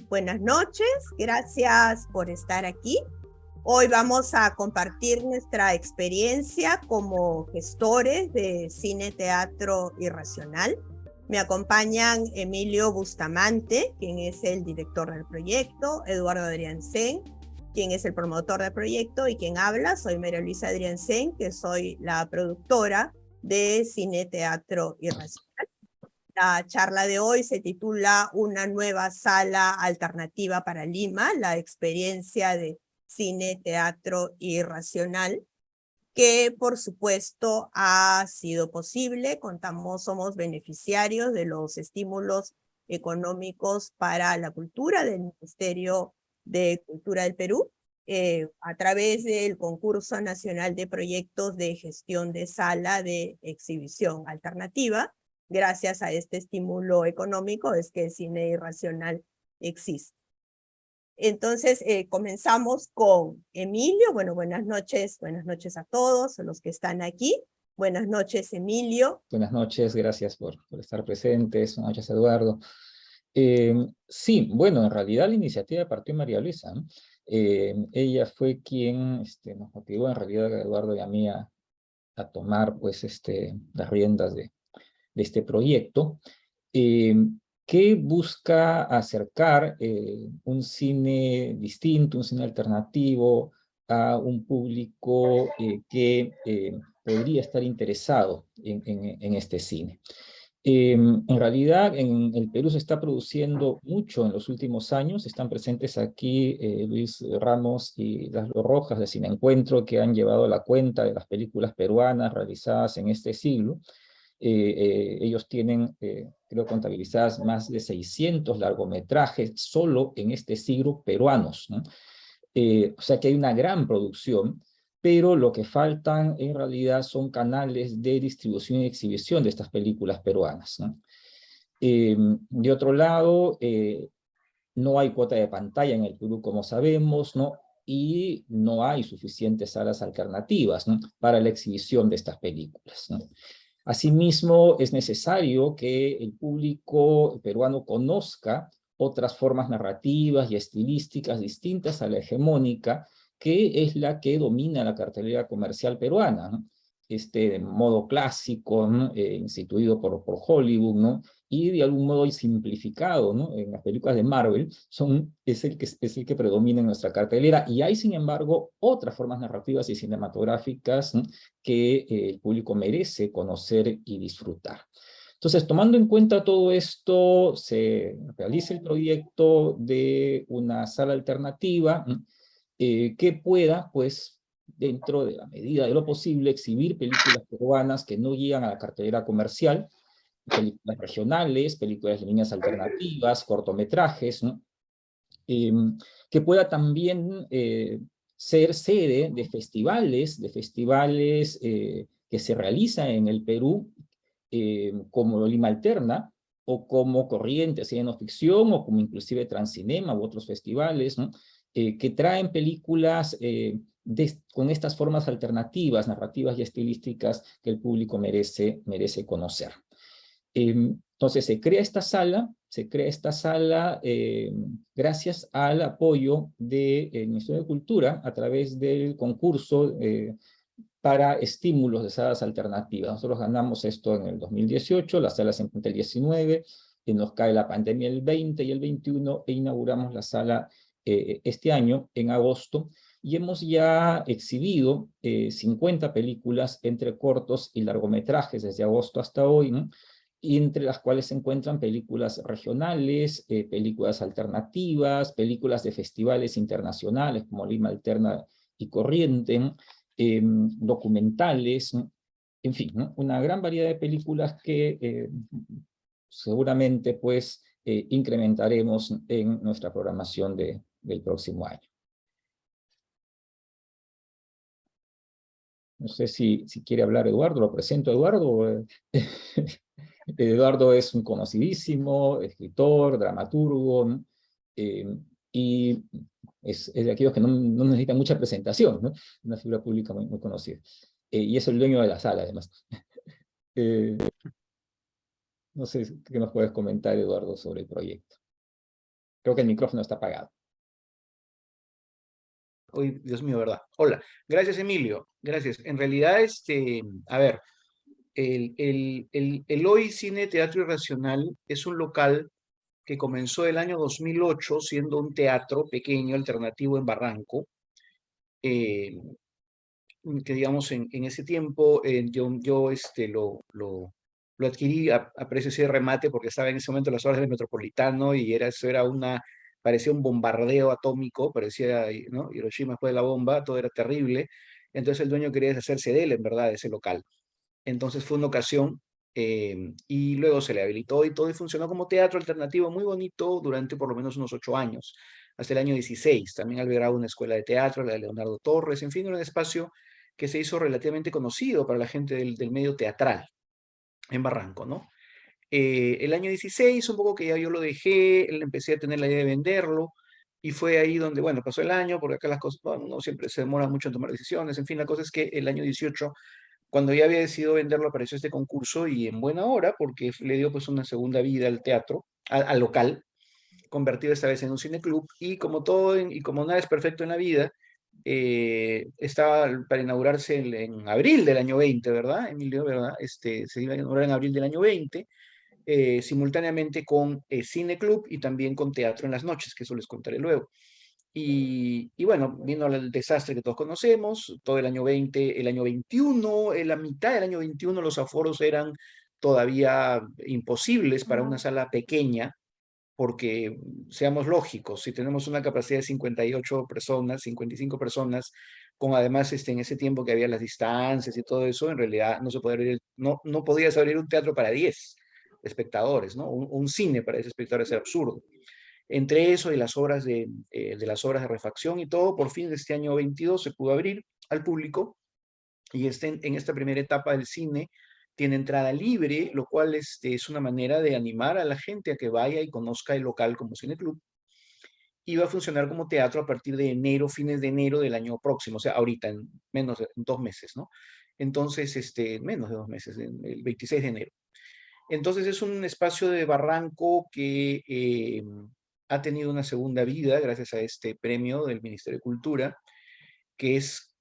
Buenas noches, gracias por estar aquí. Hoy vamos a compartir nuestra experiencia como gestores de cine, teatro irracional. Me acompañan Emilio Bustamante, quien es el director del proyecto, Eduardo Adriancén, quien es el promotor del proyecto, y quien habla, soy María Luisa Adriancén, que soy la productora de cine, teatro irracional. La charla de hoy se titula Una nueva sala alternativa para Lima, la experiencia de cine, teatro irracional, que por supuesto ha sido posible. Somos beneficiarios de los estímulos económicos para la cultura del Ministerio de Cultura del Perú, a través del Concurso Nacional de Proyectos de Gestión de Sala de Exhibición Alternativa. Gracias a este estímulo económico es que el cine irracional existe. Entonces, comenzamos con Emilio. Bueno, buenas noches a todos los que están aquí. Buenas noches, Emilio. Buenas noches, gracias por estar presentes. Buenas noches, Eduardo. Sí, bueno, en realidad la iniciativa partió de María Luisa, ¿no? Ella fue quien nos motivó en realidad a Eduardo y a mí a tomar pues, las riendas de este proyecto, que busca acercar un cine distinto, un cine alternativo a un público que podría estar interesado en este cine. En realidad, en el Perú se está produciendo mucho en los últimos años. Están presentes aquí Luis Ramos y Laszlo Rojas de Cine Encuentro, que han llevado la cuenta de las películas peruanas realizadas en este siglo. Ellos tienen, creo, contabilizadas más de 600 largometrajes solo en este siglo peruanos, ¿no? O sea que hay una gran producción, pero lo que faltan en realidad son canales de distribución y exhibición de estas películas peruanas, ¿no? De otro lado, no hay cuota de pantalla en el Perú, como sabemos, ¿no? Y no hay suficientes salas alternativas, ¿no?, para la exhibición de estas películas, ¿no? Asimismo, es necesario que el público peruano conozca otras formas narrativas y estilísticas distintas a la hegemónica, que es la que domina la cartelera comercial peruana, ¿no? De modo clásico, ¿no?, instituido por Hollywood, ¿no?, y de algún modo simplificado, ¿no?, en las películas de Marvel, es el que predomina en nuestra cartelera. Y hay, sin embargo, otras formas narrativas y cinematográficas, ¿no?, que el público merece conocer y disfrutar. Entonces, tomando en cuenta todo esto, se realiza el proyecto de una sala alternativa que pueda, pues, dentro de la medida de lo posible, exhibir películas peruanas que no llegan a la cartelera comercial, películas regionales, películas de líneas alternativas, cortometrajes, ¿no?, que pueda también ser sede de festivales que se realizan en el Perú, como Lima Alterna, o como Corrientes Cine No Ficción, o como inclusive Transcinema u otros festivales, ¿no?, que traen películas con estas formas alternativas, narrativas y estilísticas que el público merece conocer. Entonces se crea esta sala gracias al apoyo del Ministerio de Cultura a través del concurso para estímulos de salas alternativas. Nosotros ganamos esto en el 2018, la sala se encuentra el 19, y nos cae la pandemia el 20 y el 21, e inauguramos la sala este año, en agosto, y hemos ya exhibido 50 películas entre cortos y largometrajes desde agosto hasta hoy, ¿no?, y entre las cuales se encuentran películas regionales, películas alternativas, películas de festivales internacionales como Lima Alterna y Corriente, ¿no?, documentales, ¿no?, en fin, ¿no?, una gran variedad de películas que seguramente pues incrementaremos en nuestra programación del próximo año. No sé si quiere hablar Eduardo, lo presento a Eduardo. Eduardo es un conocidísimo escritor, dramaturgo, ¿no?, y es de aquellos que no necesitan mucha presentación, ¿no? Una figura pública muy conocida. Y es el dueño de la sala, además. Eh, no sé qué nos puedes comentar, Eduardo, sobre el proyecto. Creo que el micrófono está apagado. Uy, Dios mío, ¿verdad? Hola, gracias Emilio, gracias. En realidad, a ver, el Hoy Cine Teatro Irracional es un local que comenzó el año 2008 siendo un teatro pequeño, alternativo en Barranco, eh, que digamos en ese tiempo lo adquirí a precio así de remate porque estaba en ese momento en las horas del Metropolitano y eso era parecía un bombardeo atómico, parecía, ¿no? Hiroshima después de la bomba, todo era terrible. Entonces el dueño quería deshacerse de él, en verdad, de ese local. Entonces fue una ocasión y luego se le habilitó y todo y funcionó como teatro alternativo muy bonito durante por lo menos unos 8 años, hasta el año 16. También albergaba una escuela de teatro, la de Leonardo Torres, en fin, era un espacio que se hizo relativamente conocido para la gente del medio teatral en Barranco, ¿no? El año 16, un poco que ya yo lo dejé, empecé a tener la idea de venderlo, y fue ahí donde, bueno, pasó el año, porque acá las cosas, bueno, no siempre se demora mucho en tomar decisiones, en fin, la cosa es que el año 18 cuando ya había decidido venderlo, apareció este concurso y en buena hora, porque le dio pues una segunda vida al teatro, al local, convertido esta vez en un cineclub, y como todo, y como nada es perfecto en la vida, estaba para inaugurarse en abril del año 20, ¿verdad, Emilio? ¿Verdad? Se iba a inaugurar en abril del año 20, simultáneamente con cineclub y también con teatro en las noches, que eso les contaré luego. Y bueno, vino el desastre que todos conocemos, todo el año 20, el año 21, en la mitad del año 21 los aforos eran todavía imposibles para una sala pequeña, porque seamos lógicos, si tenemos una capacidad de 58 personas, 55 personas, con además en ese tiempo que había las distancias y todo eso, en realidad no se podía abrir, no podías abrir un teatro para 10 espectadores, ¿no? Un cine para 10 espectadores era absurdo. Entre eso y las obras de las obras de refacción y todo, por fin de este año 22 se pudo abrir al público y en esta primera etapa del cine tiene entrada libre, lo cual es una manera de animar a la gente a que vaya y conozca el local como cineclub. Y va a funcionar como teatro a partir de enero, fines de enero del año próximo, o sea, ahorita, en menos de 2 meses, ¿no? Entonces, menos de 2 meses, el 26 de enero. Entonces es un espacio de Barranco que ha tenido una segunda vida gracias a este premio del Ministerio de Cultura, que es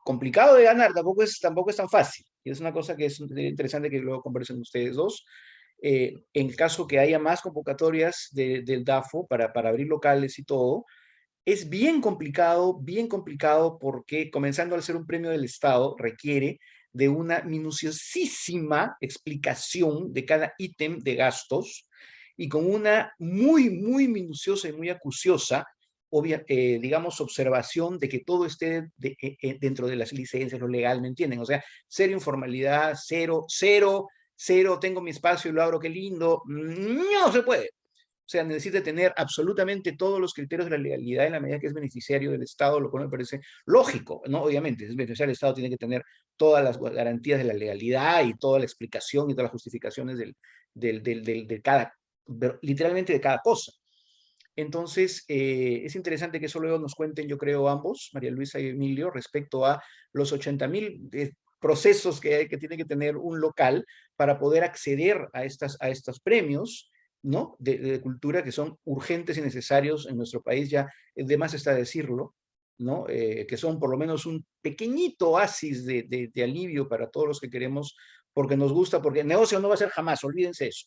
complicado de ganar, tampoco es tan fácil. Y es una cosa que es interesante que luego conversen ustedes dos. En caso que haya más convocatorias del DAFO para abrir locales y todo, es bien complicado porque comenzando al ser un premio del Estado requiere de una minuciosísima explicación de cada ítem de gastos y con una muy minuciosa y muy acuciosa, digamos, observación de que todo esté dentro de las licencias, lo legal, ¿me entienden? O sea, cero informalidad, cero, tengo mi espacio y lo abro, qué lindo. No se puede. O sea, necesita tener absolutamente todos los criterios de la legalidad en la medida que es beneficiario del Estado, lo cual me parece lógico, ¿no? Obviamente, es beneficiario del Estado, tiene que tener todas las garantías de la legalidad y toda la explicación y todas las justificaciones de cada, literalmente de cada cosa. Entonces, es interesante que eso luego nos cuenten, yo creo, ambos, María Luisa y Emilio, respecto a los 80,000 procesos que tiene que tener un local para poder acceder a estos premios, ¿no? de cultura que son urgentes y necesarios en nuestro país, ya de más está decirlo, ¿no? Que son por lo menos un pequeñito oasis de alivio para todos los que queremos, porque nos gusta, porque el negocio no va a ser jamás, olvídense eso.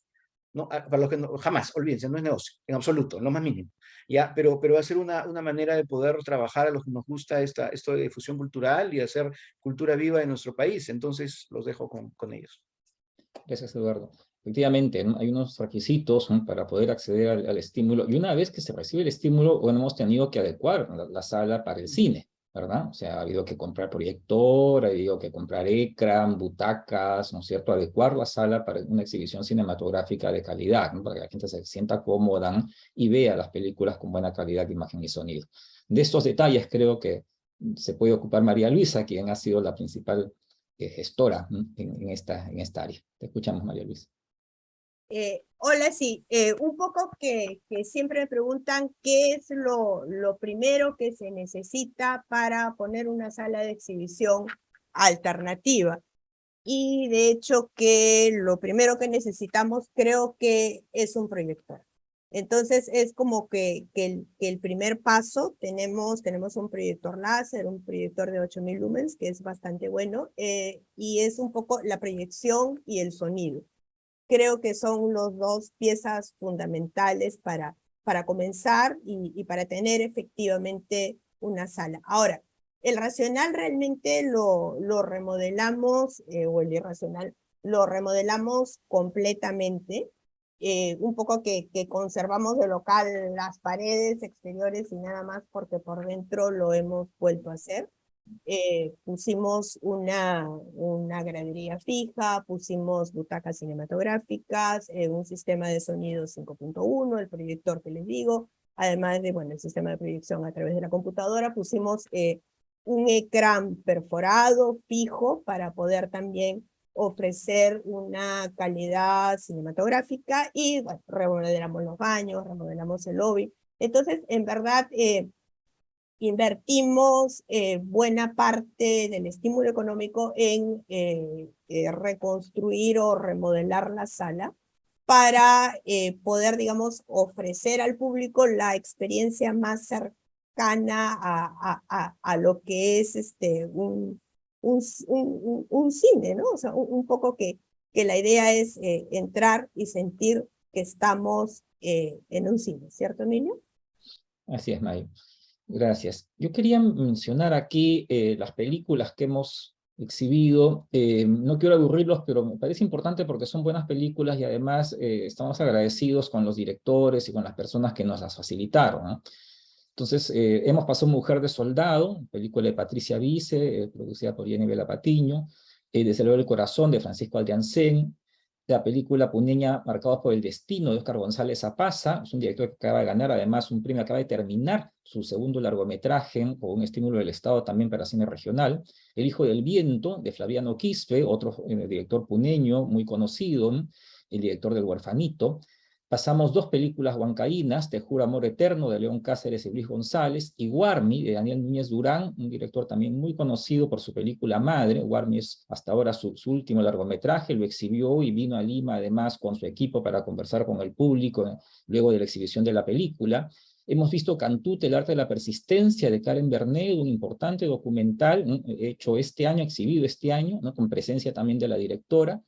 ¿No? Para los que no, jamás, olvídense, no es negocio, en absoluto, en lo más mínimo. ¿Ya? Pero va a ser una manera de poder trabajar a los que nos gusta esto de difusión cultural y hacer cultura viva en nuestro país. Entonces, los dejo con ellos. Gracias, Eduardo. Efectivamente, ¿no? Hay unos requisitos, ¿no? Para poder acceder al estímulo, y una vez que se recibe el estímulo, bueno, hemos tenido que adecuar la sala para el cine, ¿verdad? O sea, ha habido que comprar proyector, ha habido que comprar ecran, butacas, ¿no es cierto? Adecuar la sala para una exhibición cinematográfica de calidad, ¿no? Para que la gente se sienta cómoda, ¿no? Y vea las películas con buena calidad de imagen y sonido. De estos detalles creo que se puede ocupar María Luisa, quien ha sido la principal gestora en esta área. Te escuchamos, María Luisa. Hola, sí, un poco que siempre me preguntan qué es lo primero que se necesita para poner una sala de exhibición alternativa. Y de hecho que lo primero que necesitamos creo que es un proyector. Entonces es como que el primer paso, tenemos un proyector láser, un proyector de 8000 lumens, que es bastante bueno, y es un poco la proyección y el sonido. Creo que son los dos piezas fundamentales para comenzar y para tener efectivamente una sala. Ahora, el racional realmente lo remodelamos, o el irracional, lo remodelamos completamente. Un poco que conservamos de local las paredes exteriores y nada más porque por dentro lo hemos vuelto a hacer. Pusimos una gradería fija, pusimos butacas cinematográficas, un sistema de sonido 5.1, el proyector que les digo, además de, bueno, el sistema de proyección a través de la computadora, pusimos un ecrán perforado fijo para poder también ofrecer una calidad cinematográfica y, bueno, remodelamos los baños, remodelamos el lobby. Entonces, en verdad, invertimos buena parte del estímulo económico en reconstruir o remodelar la sala para poder, digamos, ofrecer al público la experiencia más cercana a lo que es un cine, ¿no? O sea, un poco que la idea es entrar y sentir que estamos en un cine, ¿cierto, Emilio? Así es, Mayo. Gracias. Yo quería mencionar aquí las películas que hemos exhibido. No quiero aburrirlos, pero me parece importante porque son buenas películas y además estamos agradecidos con los directores y con las personas que nos las facilitaron, ¿no? Entonces, hemos pasado Mujer de Soldado, película de Patricia Vice, producida por Jenny Vela Patiño, Desde el corazón, de Francisco Adriancén, la película puneña Marcados por el Destino, de Óscar González Apaza, es un director que acaba de ganar, además, un premio, acaba de terminar su segundo largometraje, con un estímulo del Estado también para cine regional, El Hijo del Viento, de Flaviano Quispe, otro director puneño muy conocido, el director del Huerfanito. Pasamos dos películas huancaínas, Te juro amor eterno, de León Cáceres y Luis González, y Guarmi, de Daniel Núñez Durán, un director también muy conocido por su película Madre. Guarmi es hasta ahora su último largometraje, lo exhibió y vino a Lima además con su equipo para conversar con el público luego de la exhibición de la película. Hemos visto Cantut, el arte de la persistencia, de Karen Bernet, un importante documental hecho este año, exhibido este año, ¿no? Con presencia también de la directora.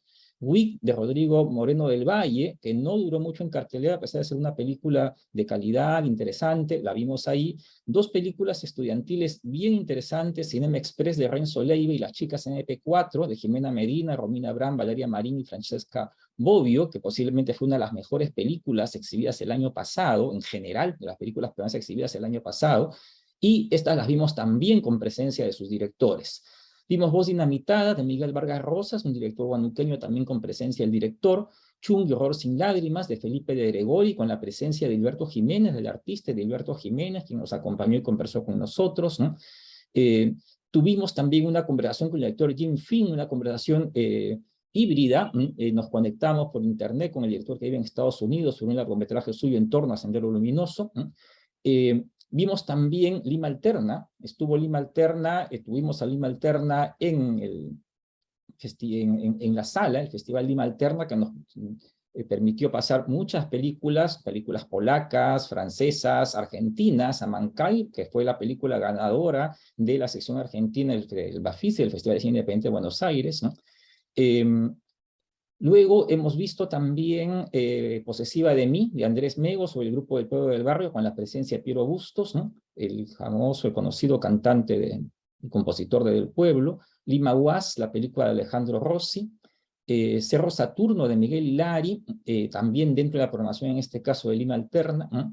Wick, de Rodrigo Moreno del Valle, que no duró mucho en cartelera, a pesar de ser una película de calidad, interesante, la vimos ahí. Dos películas estudiantiles bien interesantes, Cinema Express, de Renzo Leiva, y Las chicas en EP4, de Jimena Medina, Romina Abraham, Valeria Marín y Francesca Bobbio, que posiblemente fue una de las mejores películas exhibidas el año pasado, en general, de las películas peruanas exhibidas el año pasado, y estas las vimos también con presencia de sus directores. Vimos Voz Dinamitada, de Miguel Vargas Rosas, un director guanuqueño también con presencia del director. Chung y Horror sin lágrimas, de Felipe de Gregori, con la presencia de Hilberto Jiménez, del artista de Hilberto Jiménez, quien nos acompañó y conversó con nosotros, ¿no? Tuvimos también una conversación con el director Jim Finn, una conversación híbrida. Nos conectamos por internet con el director que vive en Estados Unidos sobre un largometraje suyo en torno a Sendero Luminoso. Vimos también Lima Alterna, estuvo Lima Alterna, tuvimos a Lima Alterna en la sala, el Festival Lima Alterna, que nos permitió pasar muchas películas polacas, francesas, argentinas, Amancay, que fue la película ganadora de la sección argentina del BAFICE, el Festival de Cine Independiente de Buenos Aires, ¿no? Luego hemos visto también Posesiva de mí, de Andrés Mego, sobre el grupo del pueblo del barrio, con la presencia de Piero Bustos, ¿no? El famoso, el conocido cantante y compositor del pueblo. Lima Huas, la película de Alejandro Rossi. Cerro Saturno, de Miguel Hilari, también dentro de la programación, en este caso de Lima Alterna, ¿no?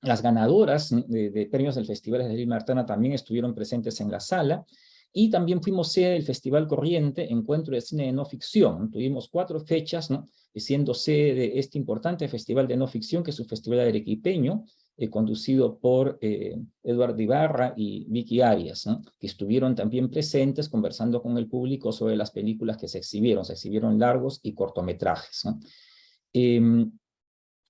Las ganadoras de premios del Festival de Lima Alterna también estuvieron presentes en la sala. Y también fuimos sede del Festival Corriente, Encuentro de Cine de No Ficción. Tuvimos 4 fechas, ¿no? Siendo sede de este importante festival de no ficción, que es un festival arequipeño, conducido por Eduardo Ibarra y Vicky Arias, ¿no? Que estuvieron también presentes conversando con el público sobre las películas que se exhibieron largos y cortometrajes, ¿no?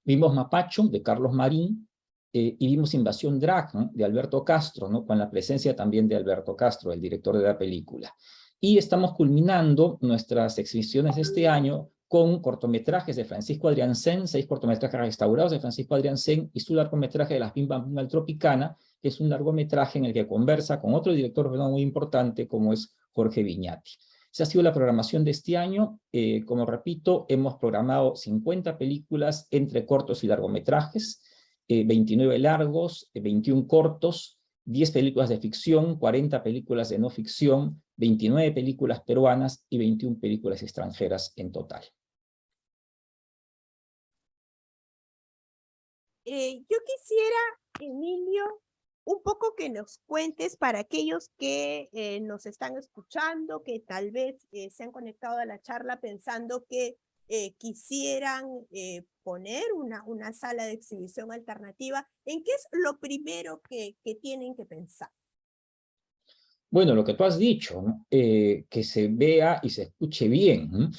Vimos Mapacho, de Carlos Marín, y vimos Invasión Drag, ¿no? De Alberto Castro, ¿no? Con la presencia también de Alberto Castro, el director de la película. Y estamos culminando nuestras exhibiciones de este año con cortometrajes de Francisco Adriancén, 6 cortometrajes restaurados de Francisco Adriancén, y su largometraje de Las Bim Bam Bum Tropicana, que es un largometraje en el que conversa con otro director muy importante como es Jorge Viñati. Esa ha sido la programación de este año. Como repito, hemos programado 50 películas entre cortos y largometrajes, 29 largos, 21 cortos, 10 películas de ficción, 40 películas de no ficción, 29 películas peruanas y 21 películas extranjeras en total. Yo quisiera, Emilio, un poco que nos cuentes para aquellos que nos están escuchando, que tal vez se han conectado a la charla pensando que quisieran poner una sala de exhibición alternativa. ¿En qué es lo primero que tienen que pensar? Bueno, lo que tú has dicho, ¿no? Que se vea y se escuche bien, ¿no?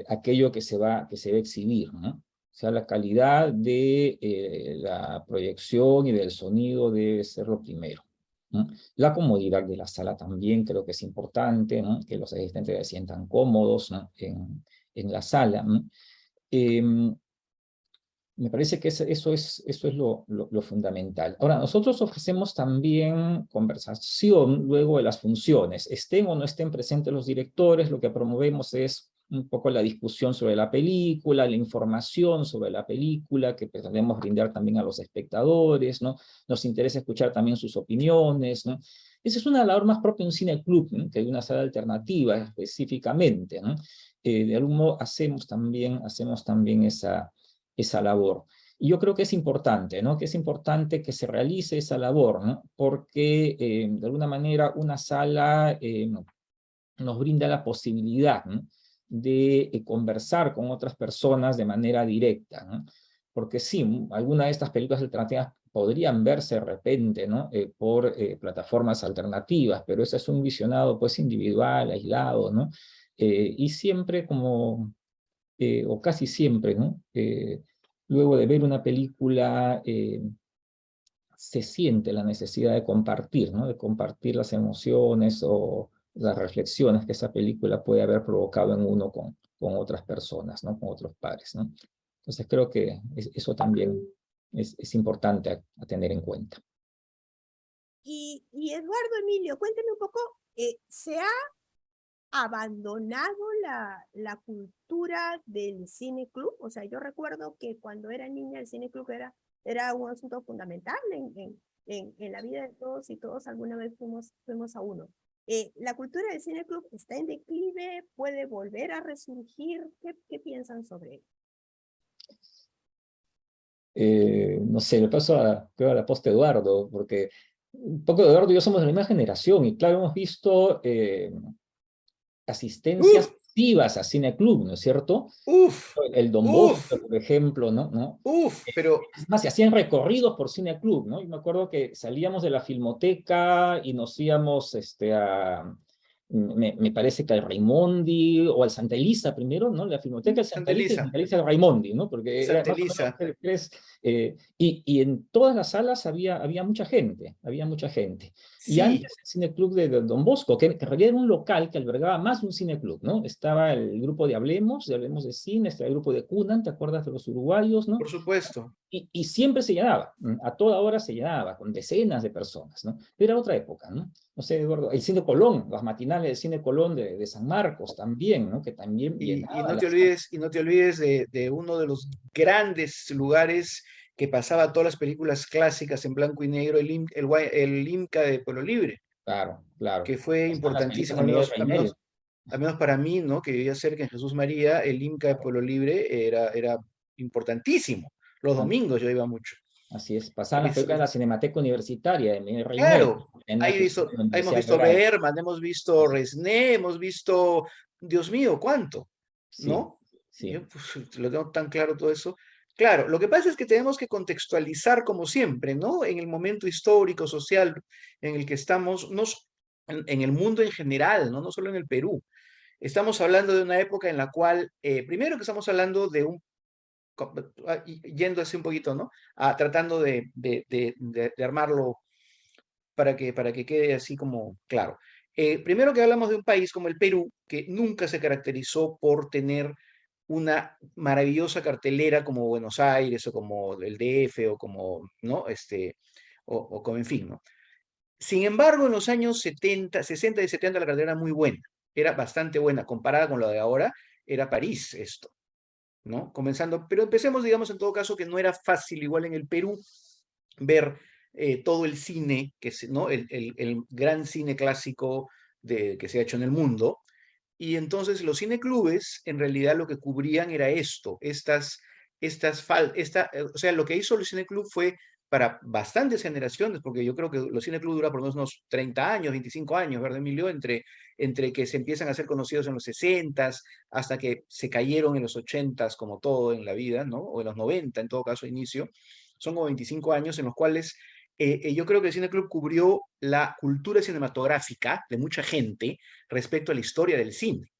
Aquello que se va a exhibir, ¿no? O sea, la calidad de la proyección y del sonido debe ser lo primero, ¿no? La comodidad de la sala también creo que es importante, ¿no? Que los asistentes se sientan cómodos, ¿no? en la sala, ¿no? Me parece que eso es lo fundamental. Ahora, nosotros ofrecemos también conversación luego de las funciones. Estén o no estén presentes los directores, lo que promovemos es un poco la discusión sobre la película, la información sobre la película que pretendemos brindar también a los espectadores, ¿no? Nos interesa escuchar también sus opiniones, ¿no? Esa es una labor más propia de un cine club, ¿no? Que de una sala alternativa específicamente, ¿no? De algún modo hacemos también esa labor. Y yo creo que es importante, ¿no? Que es importante que se realice esa labor, ¿no? Porque de alguna manera una sala nos brinda la posibilidad, ¿no? De conversar con otras personas de manera directa, ¿no? Porque sí, algunas de estas películas alternativas podrían verse de repente, ¿no? Por plataformas alternativas, pero ese es un visionado pues individual, aislado, ¿no? Y siempre como o casi siempre, ¿no? Luego de ver una película, se siente la necesidad de compartir, ¿no? De compartir las emociones o las reflexiones que esa película puede haber provocado en uno con otras personas, ¿no? Con otros pares, ¿no? Entonces creo que eso también es importante a tener en cuenta. Y Eduardo, Emilio, cuénteme un poco, ¿se ha abandonado la cultura del cine club? O sea, yo recuerdo que cuando era niña el cine club era un asunto fundamental en la vida de todos, y todos alguna vez fuimos a uno. ¿La cultura del cine club está en declive? ¿Puede volver a resurgir? ¿Qué piensan sobre ello? No sé, le paso creo a la posta Eduardo, porque un poco Eduardo y yo somos de la misma generación, y claro, hemos visto asistencias activas a Cine Club, ¿no es cierto? El Don Bosco, por ejemplo, ¿no? Pero Es más, se hacían recorridos por Cine Club, ¿no? Y me acuerdo que salíamos de la Filmoteca y nos íbamos me parece que al Raimondi o al Santa Elisa primero, ¿no? La Filmoteca, el Santa Elisa y Santa Elisa al Raimondi, ¿no? Porque era más o menos tres, y en todas las salas había mucha gente, sí. Y antes el Cine Club de Don Bosco, que en realidad era un local que albergaba más de un Cine Club, ¿no? Estaba el grupo de Hablemos de Cine, estaba el grupo de Cunan, ¿te acuerdas de los uruguayos, no? Por supuesto. Y siempre se llenaba, a toda hora se llenaba, con decenas de personas, ¿no? Pero era otra época, ¿no? No sé, Eduardo, el Cine Colón, las matinales del Cine Colón de San Marcos también, ¿no? Que también llenaba. Y no te olvides de uno de los grandes lugares que pasaba todas las películas clásicas en blanco y negro, el IMCA de Pueblo Libre. Claro. Que fue importantísimo, al menos para mí, ¿no? Que vivía cerca en Jesús María, el IMCA de Pueblo Libre era importantísimo. Los domingos yo iba mucho. Así es, pasaban las películas de la Cinemateca Universitaria de Miguel Rey. Claro, hemos visto Berman, hemos visto Resné, hemos visto, Dios mío, ¿cuánto? ¿No? Sí. Yo pues, lo tengo tan claro todo eso. Claro, lo que pasa es que tenemos que contextualizar como siempre, ¿no? En el momento histórico, social en el que estamos, en el mundo en general, ¿no? No solo en el Perú. Estamos hablando de una época en la cual, primero que estamos hablando de yendo así un poquito, ¿no? Tratando de armarlo para que quede así como claro. Primero que hablamos de un país como el Perú, que nunca se caracterizó por tener una maravillosa cartelera como Buenos Aires o como el DF o como, ¿no? O como en fin, ¿no? Sin embargo, en los años 70, 60 y 70 la cartelera era muy buena, era bastante buena, comparada con lo de ahora, era París esto, ¿no? Comenzando, pero empecemos, digamos, en todo caso, que no era fácil, igual en el Perú, ver todo el cine, ¿no? El gran cine clásico que se ha hecho en el mundo. Y entonces los cineclubes en realidad lo que cubrían era esto, o sea, lo que hizo el cineclub fue para bastantes generaciones, porque yo creo que los cineclubes duran por lo menos unos 30 años, 25 años, ¿verdad, Emilio? Entre que se empiezan a ser conocidos en los 60 hasta que se cayeron en los 80 como todo en la vida, ¿no? O en los 90 en todo caso, inicio. Son como 25 años en los cuales yo creo que el Cine Club cubrió la cultura cinematográfica de mucha gente respecto a la historia del cine.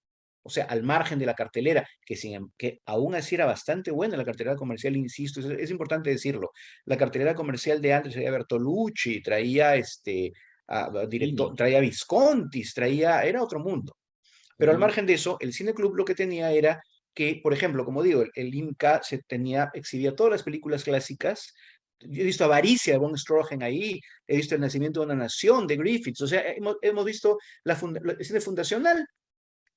O sea, al margen de la cartelera, que aún así era bastante buena la cartelera comercial, insisto, es importante decirlo. La cartelera comercial de antes traía Bertolucci, traía Fellini, traía Viscontis, era otro mundo. Pero al Fellini. margen de eso, el Cine Club lo que tenía era que, por ejemplo, como digo, el IMCA exhibía todas las películas clásicas. Yo he visto Avaricia de Von Stroheim ahí, he visto El nacimiento de una nación de Griffiths, o sea, hemos visto el cine fundacional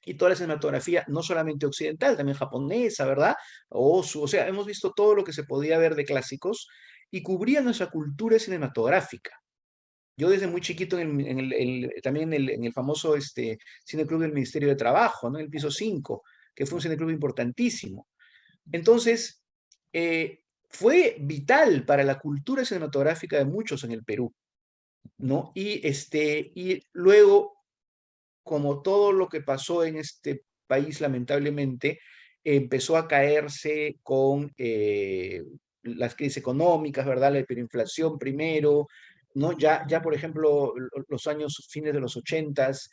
y toda la cinematografía, no solamente occidental, también japonesa, ¿verdad? O sea, hemos visto todo lo que se podía ver de clásicos y cubría nuestra cultura cinematográfica. Yo desde muy chiquito, también en el famoso cineclub del Ministerio de Trabajo, ¿no? En el piso 5, que fue un cineclub importantísimo. Entonces, fue vital para la cultura cinematográfica de muchos en el Perú, ¿no? Y luego, como todo lo que pasó en este país, lamentablemente, empezó a caerse con las crisis económicas, ¿verdad? La hiperinflación primero, ¿no? Ya por ejemplo, los años fines de los 80s,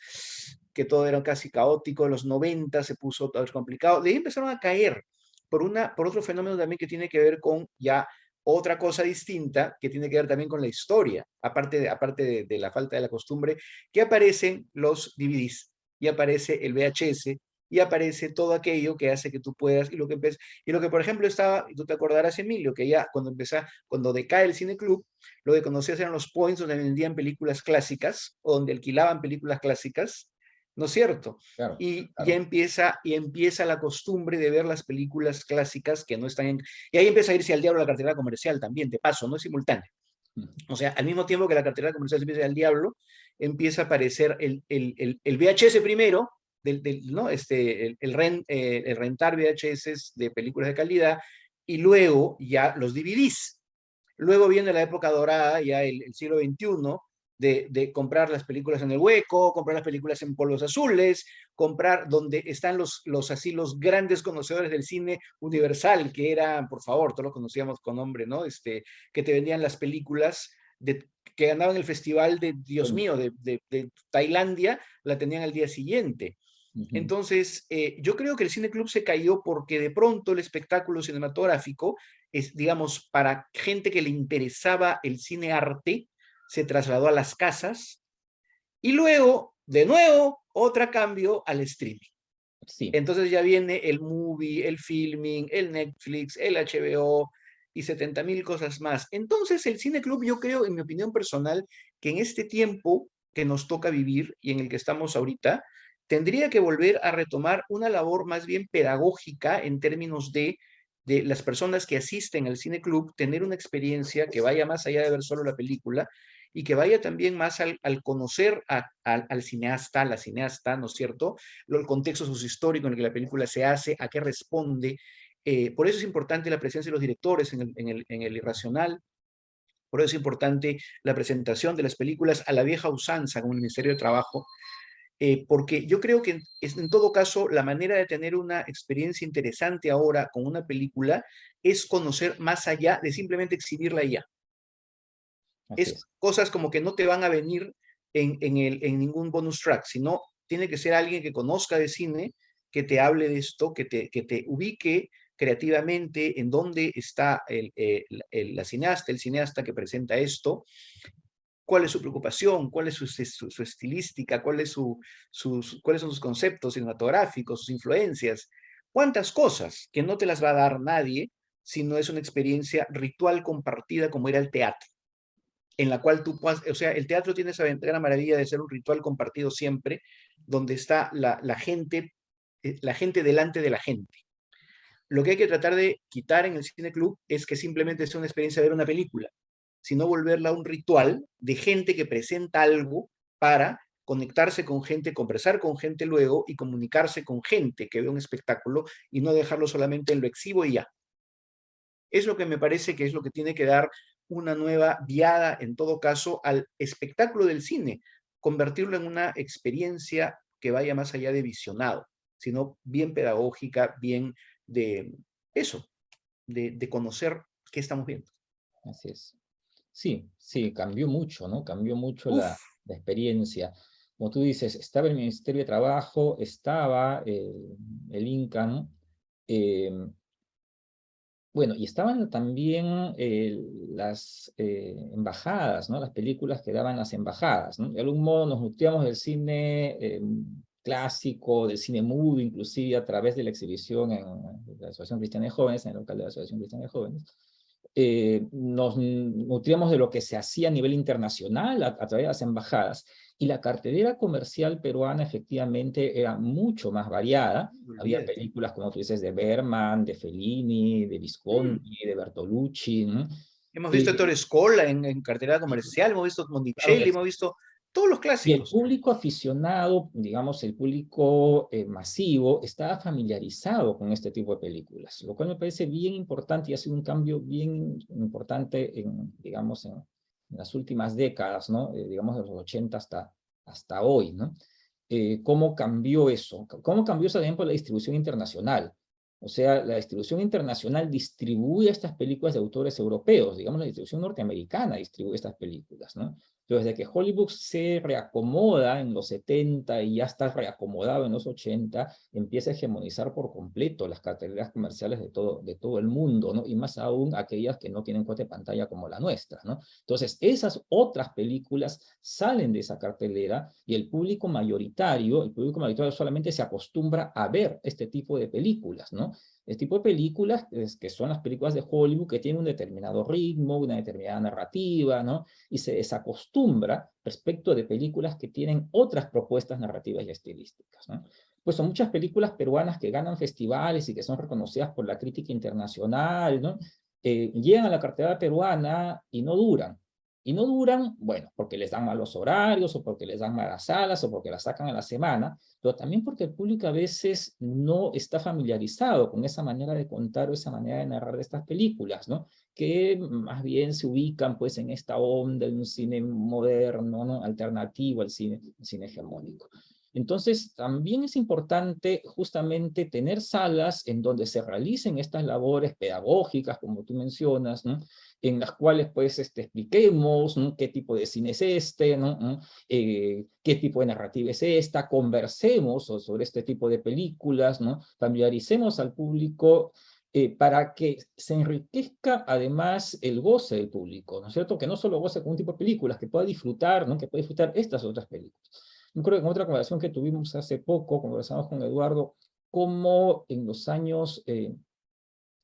que todo era casi caótico, en los 90 se puso todo complicado, de ahí empezaron a caer por otro fenómeno también que tiene que ver con ya otra cosa distinta, que tiene que ver también con la historia, aparte de la falta de la costumbre, que aparecen los DVDs, y aparece el VHS, y aparece todo aquello que hace que tú puedas, y lo que por ejemplo estaba, y tú te acordarás, Emilio, que ya cuando decae el Cine Club, lo que conocías eran los points donde vendían películas clásicas, o donde alquilaban películas clásicas, ¿no es cierto? Claro, Y claro. ya empieza la costumbre de ver las películas clásicas que no están en... Y ahí empieza a irse al diablo la cartera comercial también, de paso, no es simultáneo. Mm. O sea, al mismo tiempo que la cartera comercial se empieza al diablo, empieza a aparecer el VHS primero, ¿no? El rentar VHS de películas de calidad, y luego ya los DVDs. Luego viene la época dorada, ya el siglo XXI, de comprar las películas en el hueco, comprar las películas en polvos azules, comprar donde están los grandes conocedores del cine universal, que eran, por favor, todos los conocíamos con nombre, ¿no? Que te vendían las películas que ganaban el festival de, Dios Bueno, mío, de Tailandia, la tenían al día siguiente. ujú. Entonces, yo creo que el Cine Club se cayó porque de pronto el espectáculo cinematográfico es, digamos, para gente que le interesaba el cine arte, se trasladó a las casas y luego, de nuevo, otra cambio al streaming. Sí, Entonces ya viene el movie, el filming, el Netflix, el HBO y 70.000 cosas más. Entonces el Cine Club, yo creo, en mi opinión personal, que en este tiempo que nos toca vivir y en el que estamos ahorita, tendría que volver a retomar una labor más bien pedagógica en términos de las personas que asisten al Cine Club, tener una experiencia que vaya más allá de ver solo la película y que vaya también más al conocer al cineasta, a la cineasta, ¿no es cierto? El contexto sociohistórico en el que la película se hace, a qué responde. Por eso es importante la presencia de los directores en el Irracional, por eso es importante la presentación de las películas a la vieja usanza, como el Ministerio de Trabajo, porque yo creo que en todo caso la manera de tener una experiencia interesante ahora con una película es conocer más allá de simplemente exhibirla y ya. Así Es es. cosas como que no te van a venir en ningún bonus track, sino tiene que ser alguien que conozca de cine, que te hable de esto, que te ubique creativamente en dónde está la cineasta, el cineasta que presenta esto, cuál es su preocupación, cuál es su estilística, cuáles son sus conceptos cinematográficos, sus influencias, cuántas cosas que no te las va a dar nadie si no es una experiencia ritual compartida como era el teatro, en la cual tú puedas, o sea, el teatro tiene esa gran maravilla de ser un ritual compartido siempre, donde está la gente delante de la gente. Lo que hay que tratar de quitar en el cine club es que simplemente sea una experiencia de ver una película, sino volverla un ritual de gente que presenta algo para conectarse con gente, conversar con gente luego y comunicarse con gente que ve un espectáculo y no dejarlo solamente en lo exhibo y ya. Es lo que me parece que es lo que tiene que dar una nueva viada, en todo caso, al espectáculo del cine, convertirlo en una experiencia que vaya más allá de visionado, sino bien pedagógica, bien de eso, de conocer qué estamos viendo. Así es. Sí, sí, cambió mucho, ¿no? Cambió mucho Uf, la experiencia. Como tú dices, estaba el Ministerio de Trabajo, estaba el INCA, ¿no? Eh, bueno, y estaban también las embajadas, ¿no? Las películas que daban las embajadas, ¿no? De algún modo nos nutríamos del cine clásico, del cine mudo, inclusive a través de la exhibición en la Asociación Cristiana de Jóvenes, en el local de la Asociación Cristiana de Jóvenes. Nos nutríamos de lo que se hacía a nivel internacional a través de las embajadas, y la cartelera comercial peruana efectivamente era mucho más variada. Había olvídate. películas, como tú dices, de Bergman, de Fellini, de Mm. Visconti, de Bertolucci, ¿no? Hemos visto a Eh, Ettore Scola en cartelera comercial, hemos visto claro Monicelli, que sí. hemos visto todos los Y el clásicos. público aficionado, digamos, el público masivo, estaba familiarizado con este tipo de películas, lo cual me parece bien importante y ha sido un cambio bien importante digamos, en las últimas décadas, ¿no? Digamos, de los 80 hasta hoy, ¿no? ¿Cómo cambió eso? ¿Cómo cambió eso también por la distribución internacional? O sea, la distribución internacional distribuye estas películas de autores europeos, digamos, la distribución norteamericana distribuye estas películas, ¿no? Pero desde que Hollywood se reacomoda en los 70 y ya está reacomodado en los 80, empieza a hegemonizar por completo las carteleras comerciales de todo el mundo, ¿no? Y más aún aquellas que no tienen cuota de pantalla como la nuestra, ¿no? Entonces, esas otras películas salen de esa cartelera y el público mayoritario solamente se acostumbra a ver este tipo de películas, ¿no? Este tipo de películas que son las películas de Hollywood que tienen un determinado ritmo, una determinada narrativa, ¿no? Y se desacostumbra respecto de películas que tienen otras propuestas narrativas y estilísticas, ¿no? Pues son muchas películas peruanas que ganan festivales y que son reconocidas por la crítica internacional, ¿no? Llegan a la cartelera peruana y no duran. Y no duran, bueno, porque les dan malos horarios o porque les dan malas salas o porque las sacan a la semana, pero también porque el público a veces no está familiarizado con esa manera de contar o esa manera de narrar de estas películas, ¿no? Que más bien se ubican pues en esta onda de un cine moderno, ¿no? Alternativo al cine hegemónico. Entonces, también es importante justamente tener salas en donde se realicen estas labores pedagógicas, como tú mencionas, ¿no? En las cuales pues expliquemos, ¿no? Qué tipo de cine es este, ¿no? Qué tipo de narrativa es esta, conversemos sobre este tipo de películas, ¿no? Familiaricemos al público para que se enriquezca además el goce del público, ¿no es cierto? Que no solo goce con un tipo de películas, que pueda disfrutar, ¿no? Que pueda disfrutar estas otras películas. Yo creo que en otra conversación que tuvimos hace poco, conversamos con Eduardo, cómo en los años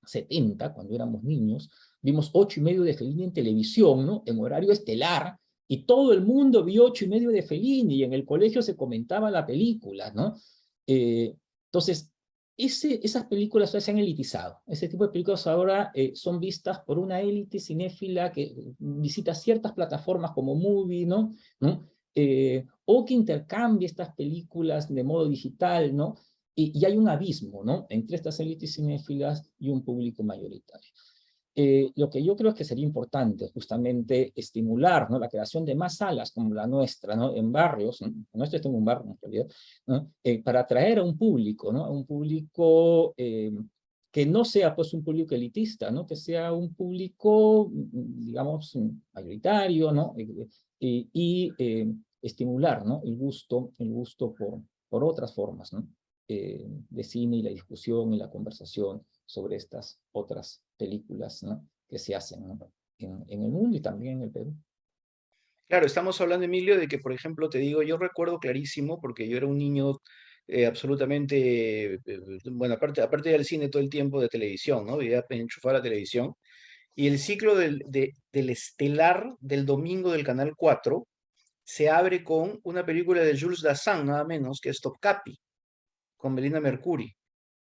70, cuando éramos niños, vimos 8:30 de Fellini en televisión, ¿no? En horario estelar, y todo el mundo vio 8:30 de Fellini, y en el colegio se comentaba la película, ¿no? Entonces, esas películas se han elitizado. Ese tipo de películas ahora son vistas por una élite cinéfila que visita ciertas plataformas como Movie, ¿no? O que intercambia estas películas de modo digital, ¿no? Y hay un abismo, ¿no? Entre estas élites cinéfilas y un público mayoritario. Lo que yo creo que sería importante justamente estimular, ¿no?, la creación de más salas como la nuestra, ¿no?, en barrios, ¿no? Nuestro está en un barrio en realidad, ¿no?, para atraer a un público, ¿no?, a un público que no sea pues un público elitista, ¿no?, que sea un público, digamos, mayoritario, ¿no?, estimular, ¿no?, el gusto por otras formas, ¿no?, de cine y la discusión y la conversación sobre estas otras películas, ¿no?, que se hacen, ¿no?, en el mundo y también en el Perú. Claro, estamos hablando, Emilio, de que, por ejemplo, te digo, yo recuerdo clarísimo, porque yo era un niño absolutamente, bueno, aparte del cine todo el tiempo, de televisión, ¿no? Vivía enchufado a la televisión. Y el ciclo del estelar del domingo del Canal 4 se abre con una película de Jules Dassin, nada menos, que es Topkapi, con Melina Mercuri,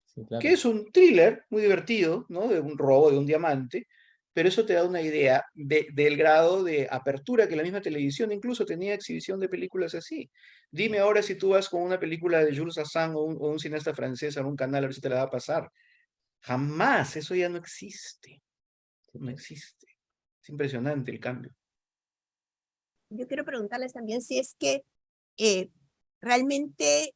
Sí, que claro. es un thriller muy divertido, ¿no? De un robo de un diamante, pero eso te da una idea del grado de apertura que la misma televisión incluso tenía exhibición de películas así. Dime ahora si tú vas con una película de Jules Dassin o un cineasta francés a un canal, a ver si te la va a pasar. Jamás, eso ya no existe, Sí, no pues. existe. Es impresionante el cambio. Yo quiero preguntarles también si es que eh, realmente,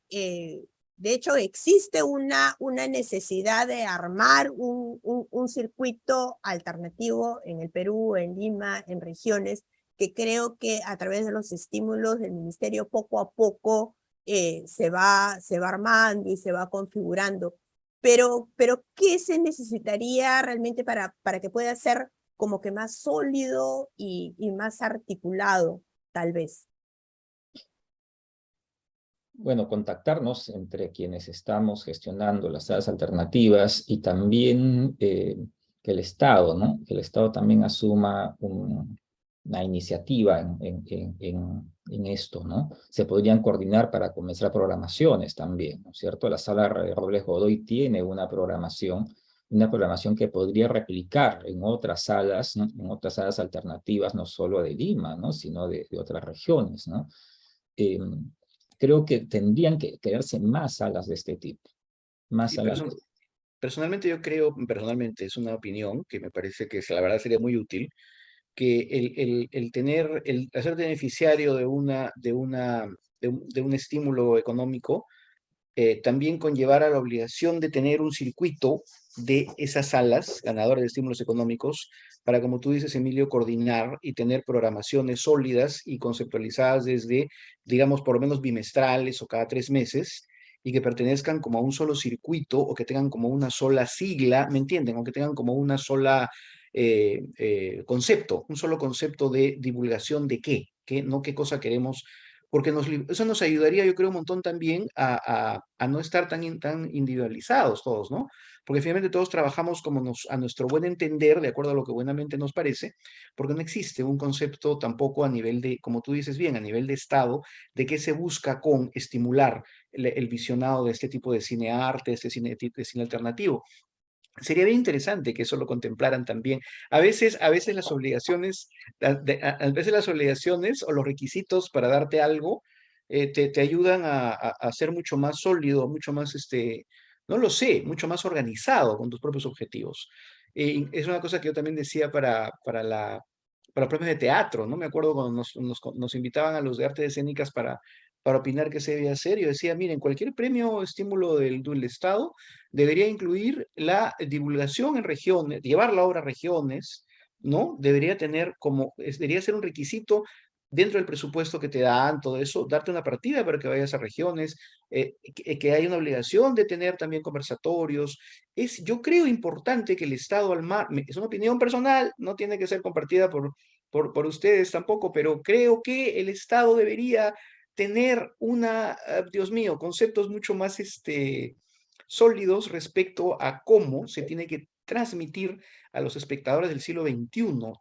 de hecho, existe una necesidad de armar un circuito alternativo en el Perú, en Lima, en regiones, que creo que a través de los estímulos del ministerio poco a poco se va armando y se va configurando. Pero ¿qué se necesitaría realmente para que pueda ser como que más sólido y más articulado, tal vez? Bueno, contactarnos entre quienes estamos gestionando las salas alternativas y también que el Estado, ¿no? Que el Estado también asuma una iniciativa en esto, ¿no? Se podrían coordinar para comenzar programaciones también, ¿no es cierto? La sala Robles Godoy tiene una programación que podría replicar en otras salas, ¿no?, en otras salas alternativas, no solo de Lima, ¿no?, sino de otras regiones, ¿no? Eh, Creo que tendrían que crearse más salas de este tipo, más Sí, salas. personalmente yo creo, personalmente es una opinión que me parece que la verdad sería muy útil, que el tener, el hacerte beneficiario de un estímulo económico también conllevara la obligación de tener un circuito de esas salas ganadoras de estímulos económicos para, como tú dices, Emilio, coordinar y tener programaciones sólidas y conceptualizadas desde, digamos, por lo menos bimestrales o cada 3 meses y que pertenezcan como a un solo circuito o que tengan como una sola sigla, ¿me entienden? O que tengan como una sola concepto, un solo concepto de divulgación de qué, no qué cosa queremos porque eso nos ayudaría, yo creo, un montón también a no estar tan individualizados todos, ¿no? Porque finalmente todos trabajamos como a nuestro buen entender, de acuerdo a lo que buenamente nos parece, porque no existe un concepto tampoco a nivel de, como tú dices bien, a nivel de Estado, de qué se busca con estimular el visionado de este tipo de cine arte, de cine alternativo. Sería bien interesante que eso lo contemplaran también. A veces a veces las obligaciones o los requisitos para darte algo te ayudan a ser mucho más sólido, mucho más, no lo sé, mucho más organizado con tus propios objetivos. Y es una cosa que yo también decía para premios de teatro, ¿no? Me acuerdo cuando nos invitaban a los de artes escénicas para opinar qué se debía hacer. Yo decía, miren, cualquier premio o estímulo del Estado debería incluir la divulgación en regiones, llevar la obra a regiones, ¿no? Debería tener debería ser un requisito dentro del presupuesto que te dan, todo eso, darte una partida para que vayas a regiones, que hay una obligación de tener también conversatorios. Yo creo importante que el Estado es una opinión personal, no tiene que ser compartida por ustedes tampoco, pero creo que el Estado debería tener Dios mío, conceptos mucho más, sólidos respecto a cómo se tiene que transmitir a los espectadores del siglo XXI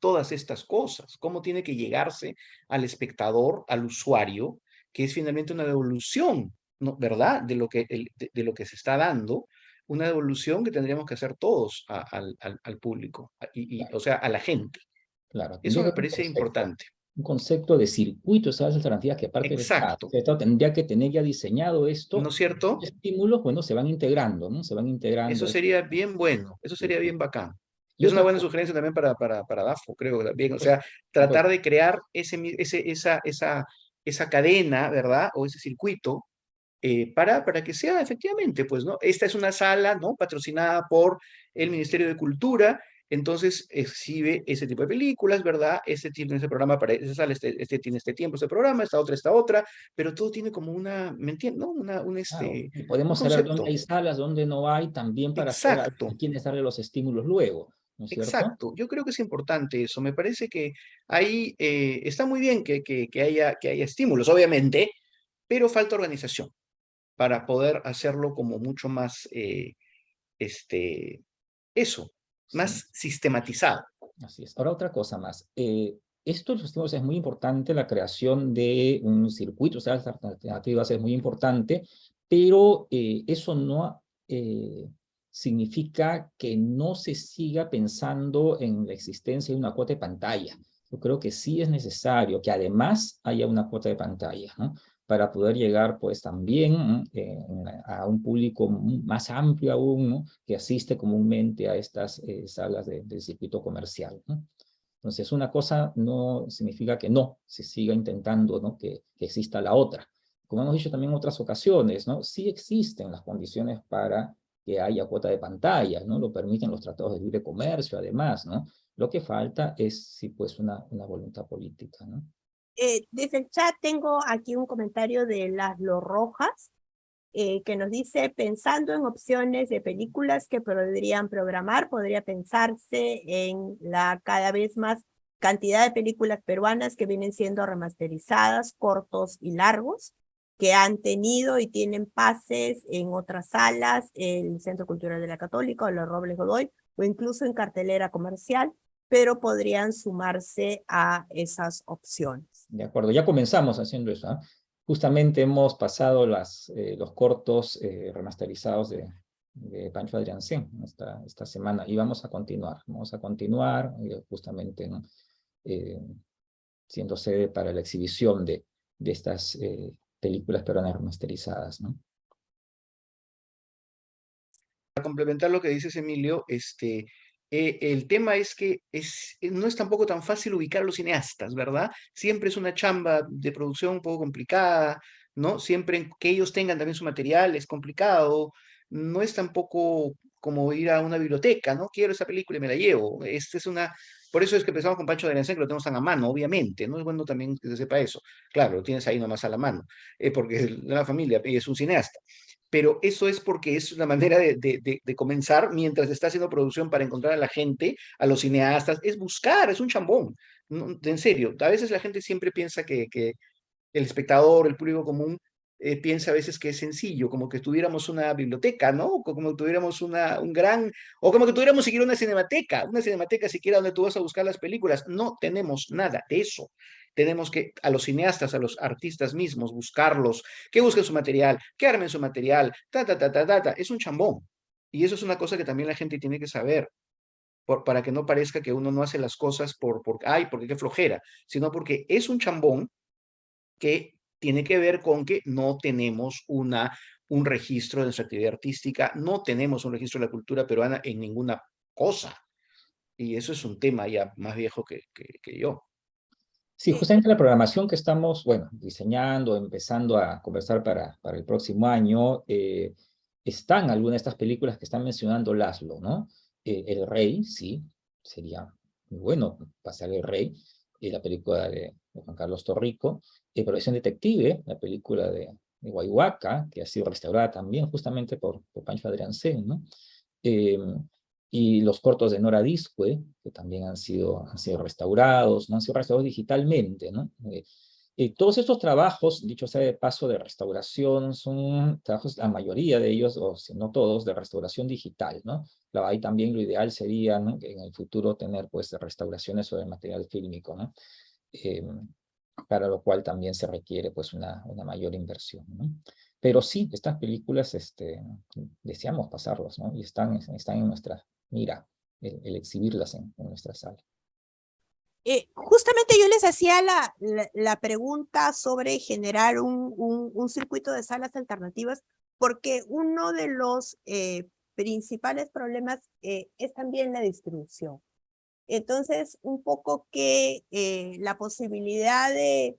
todas estas cosas, cómo tiene que llegarse al espectador, al usuario, que es finalmente una devolución, ¿no? ¿Verdad? De lo que se está dando, una devolución que tendríamos que hacer todos al público, Claro, o sea, a la gente. claro, Eso tendría que me haber parece importante. un concepto de circuitos, ¿sabes? Alternativas que parte del Estado. Exacto, El Estado tendría que tener ya diseñado ¿no esto, es cierto? estímulos, bueno, se van integrando, ¿no? Se van integrando. Eso sería bien bueno, eso sería bien bacán. Y Es una otra buena cosa, sugerencia también para DAFO, creo también. O pues, sea, tratar de crear esa cadena, ¿verdad? O ese circuito para que sea efectivamente, pues, ¿no? Esta es una sala, ¿no? Patrocinada por el Ministerio de Cultura, entonces exhibe ese tipo de películas, ¿verdad? Este tiene ese programa para esa sala, este tiene este tiempo, este programa, esta otra, pero todo tiene como ¿me entiendes? ¿No? claro, y Un podemos saber dónde concepto. hay salas, dónde no hay, también para saber Exacto. a quiénes darle los estímulos luego, ¿no es cierto? Exacto, yo creo que es importante eso. Me parece que ahí está muy bien que haya estímulos, obviamente, pero falta organización para poder hacerlo como mucho más, este, eso, Sí. más sistematizado. Así es. Ahora otra cosa más. Esto de los estímulos es muy importante, la creación de un circuito, o sea, las alternativas es muy importante, pero eso no significa que no se siga pensando en la existencia de una cuota de pantalla. Yo creo que sí es necesario que además haya una cuota de pantalla, ¿no? Para poder llegar pues también a un público más amplio aún, ¿no? Que asiste comúnmente a estas salas del circuito comercial, ¿no? Entonces, una cosa no significa que no se siga intentando, ¿no? Que exista la otra. Como hemos dicho también en otras ocasiones, ¿no? Sí existen las condiciones para que haya cuota de pantalla, ¿no? Lo permiten los tratados de libre comercio, además, ¿no? Lo que falta es, sí, pues, una voluntad política, ¿no? Desde el chat tengo aquí un comentario de Laszlo Rojas, que nos dice, pensando en opciones de películas que podrían programar, podría pensarse en la cada vez más cantidad de películas peruanas que vienen siendo remasterizadas, cortos y largos, que han tenido y tienen pases en otras salas, el Centro Cultural de la Católica o los Robles Godoy, o incluso en cartelera comercial, pero podrían sumarse a esas opciones. De acuerdo, ya comenzamos haciendo eso, ¿ah? Justamente hemos pasado los cortos remasterizados de Pancho Adriancén esta semana y vamos a continuar justamente, ¿no? Eh, siendo sede para la exhibición de estas películas peruanas remasterizadas, ¿no? Para complementar lo que dices, Emilio, el tema es que no es tampoco tan fácil ubicar a los cineastas, ¿verdad? Siempre es una chamba de producción un poco complicada, ¿no? Siempre que ellos tengan también su material es complicado, no es tampoco como ir a una biblioteca, ¿no? Quiero esa película y me la llevo. Por eso es que empezamos con Pancho de Arencén, que lo tenemos tan a mano, obviamente, ¿no? Es bueno también que se sepa eso. Claro, lo tienes ahí nomás a la mano, porque es de la familia y es un cineasta, pero eso es porque es una manera de comenzar mientras está haciendo producción para encontrar a la gente, a los cineastas, es buscar, es un chambón. En serio, a veces la gente siempre piensa que el espectador, el público común, piensa a veces que es sencillo, como que tuviéramos una biblioteca, ¿no? O como que tuviéramos o como que tuviéramos siquiera una cinemateca siquiera donde tú vas a buscar las películas. No tenemos nada de eso. Tenemos que a los cineastas, a los artistas mismos, buscarlos, que busquen su material, que armen su material, ta. Es un chambón. Y eso es una cosa que también la gente tiene que saber. Para que no parezca que uno no hace las cosas porque qué flojera, sino porque es un chambón que tiene que ver con que no tenemos un registro de nuestra actividad artística, no tenemos un registro de la cultura peruana en ninguna cosa. Y eso es un tema ya más viejo que yo. Sí, justamente la programación que estamos, bueno, diseñando, empezando a conversar para el próximo año, están algunas de estas películas que están mencionando Laszlo, ¿no? El Rey, sí, sería muy bueno pasar El Rey, la película de Juan Carlos Torrico, Profesión Detective, la película de Huayhuaca, que ha sido restaurada también justamente por Pancho Adriancén, ¿no? Eh, y los cortos de Nora Disque, que también han sido restaurados, no han sido restaurados digitalmente, ¿no? Todos estos trabajos, dicho sea de paso, de restauración, son trabajos, la mayoría de ellos, o si no todos, de restauración digital, ¿no? Ahí también lo ideal sería, ¿no? Que en el futuro tener, pues, restauraciones sobre el material fílmico, ¿no? Eh, para lo cual también se requiere, pues, una mayor inversión, ¿no? Pero sí, estas películas, deseamos pasarlas, ¿no? Y están en nuestra mira, el exhibirlas en nuestra sala. Justamente yo les hacía la pregunta sobre generar un circuito de salas alternativas, porque uno de los principales problemas es también la distribución. Entonces, un poco que la posibilidad de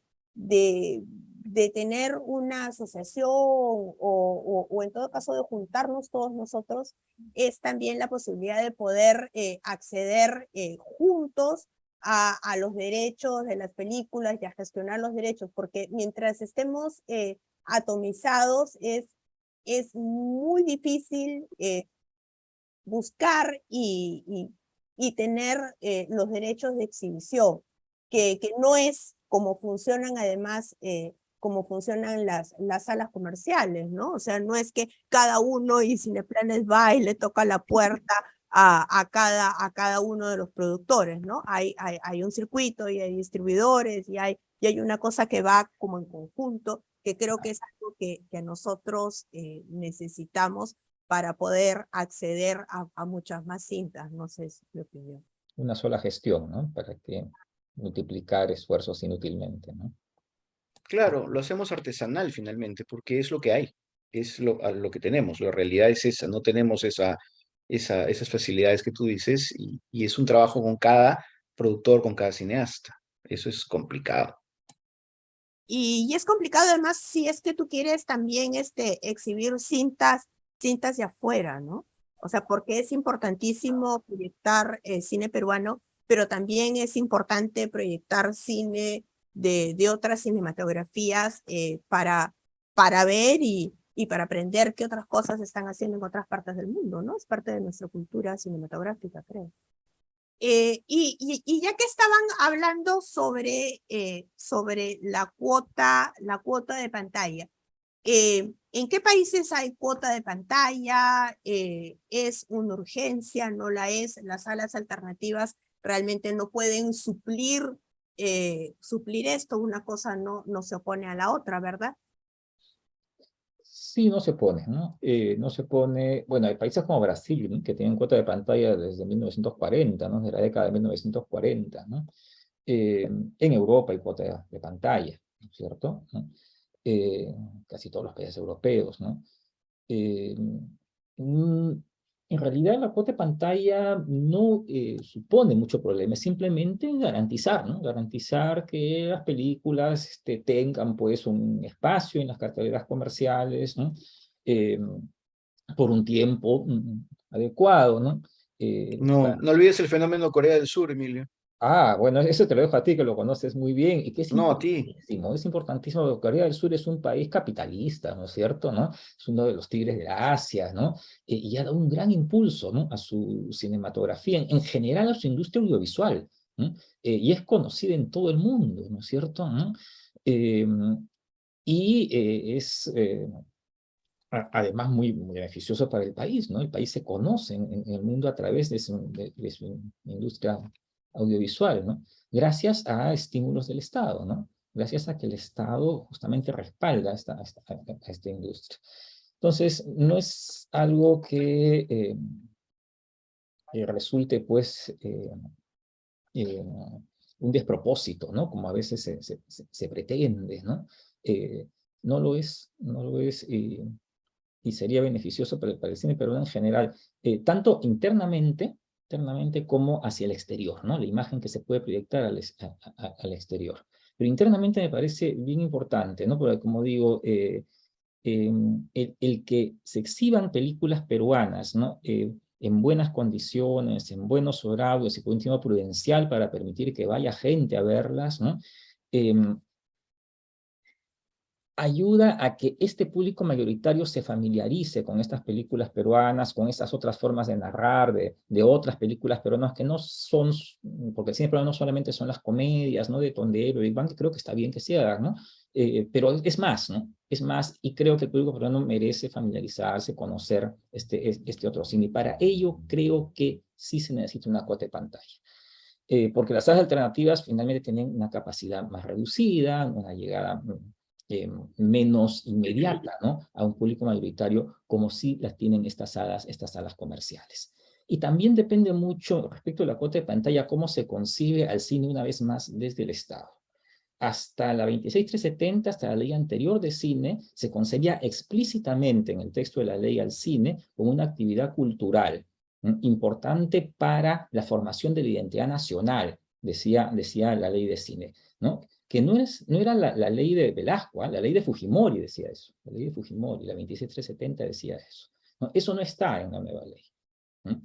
tener una asociación o en todo caso de juntarnos todos nosotros es también la posibilidad de poder acceder juntos a los derechos de las películas y a gestionar los derechos, porque mientras estemos atomizados es muy difícil buscar y tener los derechos de exhibición, que no es como funcionan además, como funcionan las salas comerciales, ¿no? O sea, no es que cada uno y Cineplanes va y le toca la puerta a cada uno de los productores, ¿no? Hay un circuito y hay distribuidores y hay una cosa que va como en conjunto, que creo que es algo que nosotros necesitamos para poder acceder a muchas más cintas. No sé si es mi opinión. Una sola gestión, ¿no? Para que multiplicar esfuerzos inútilmente, ¿no? Claro, lo hacemos artesanal finalmente, porque es lo que hay, es lo que tenemos. La realidad es esa, no tenemos esas facilidades que tú dices y es un trabajo con cada productor, con cada cineasta. Eso es complicado. Y es complicado además si es que tú quieres también exhibir cintas de afuera, ¿no? O sea, porque es importantísimo proyectar cine peruano, pero también es importante proyectar cine de otras cinematografías para ver y para aprender qué otras cosas están haciendo en otras partes del mundo, ¿no? Es parte de nuestra cultura cinematográfica, creo. Y ya que estaban hablando sobre la cuota de pantalla, ¿en qué países hay cuota de pantalla? ¿Es una urgencia? ¿No la es? Las salas alternativas realmente no pueden suplir esto. Una cosa no se opone a la otra, ¿verdad? Sí, no se pone, ¿no? No se pone, bueno, hay países como Brasil, ¿no? Que tienen cuota de pantalla desde 1940, ¿no? De la década de 1940, ¿no? En Europa hay cuota de pantalla, ¿no es cierto? ¿No? Casi todos los países europeos, ¿no? Eh, mm, en realidad la cuota de pantalla no supone mucho problema, es simplemente garantizar, ¿no? Garantizar que las películas tengan pues un espacio en las carteleras comerciales, ¿no? Eh, por un tiempo adecuado, ¿no? No, no olvides el fenómeno Corea del Sur, Emilio. Bueno, eso te lo dejo a ti, que lo conoces muy bien, y que No, a ti. es importantísimo. Corea del Sur es un país capitalista, ¿no es cierto? ¿No? Es uno de los tigres de Asia, ¿no? Y ha dado un gran impulso, ¿no? A su cinematografía, en general a su industria audiovisual, ¿no? Y es conocida en todo el mundo, ¿no es cierto? ¿No? Eh, es además muy beneficioso para el país, ¿no? El país se conoce en el mundo a través de su industria audiovisual, ¿no? Gracias a estímulos del Estado, ¿no? Gracias a que el Estado justamente respalda a esta industria. Entonces, no es algo que resulte, pues, un despropósito, ¿no? Como a veces se pretende, ¿no? No lo es, no lo es. Y sería beneficioso para el cine peruano en general, tanto internamente como hacia el exterior, ¿no? La imagen que se puede proyectar al exterior. Pero internamente me parece bien importante, ¿no? Porque como digo, el que se exhiban películas peruanas, ¿no? En buenas condiciones, en buenos horarios y con un tiempo prudencial para permitir que vaya gente a verlas, ¿no? Ayuda a que este público mayoritario se familiarice con estas películas peruanas, con estas otras formas de narrar, de otras películas peruanas que no son, porque el cine peruano no solamente son las comedias, ¿no? De Tondero, Big Bang, que creo que está bien que se hagan, ¿no? Pero es más, ¿no? Es más, y creo que el público peruano merece familiarizarse, conocer este otro cine. Y para ello creo que sí se necesita una cuota de pantalla. Porque las salas alternativas finalmente tienen una capacidad más reducida, una llegada menos inmediata, ¿no? A un público mayoritario, como sí las tienen estas salas comerciales. Y también depende mucho, respecto a la cuota de pantalla, cómo se concibe al cine una vez más desde el Estado. hasta la 26370, hasta la ley anterior de cine, se concebía explícitamente en el texto de la ley al cine como una actividad cultural importante para la formación de la identidad nacional, decía la ley de cine, ¿no? Que no era la ley de Velasco, la ley de Fujimori decía eso, la ley de Fujimori, la 26370 decía eso. ¿No? Eso no está en la nueva ley. ¿No?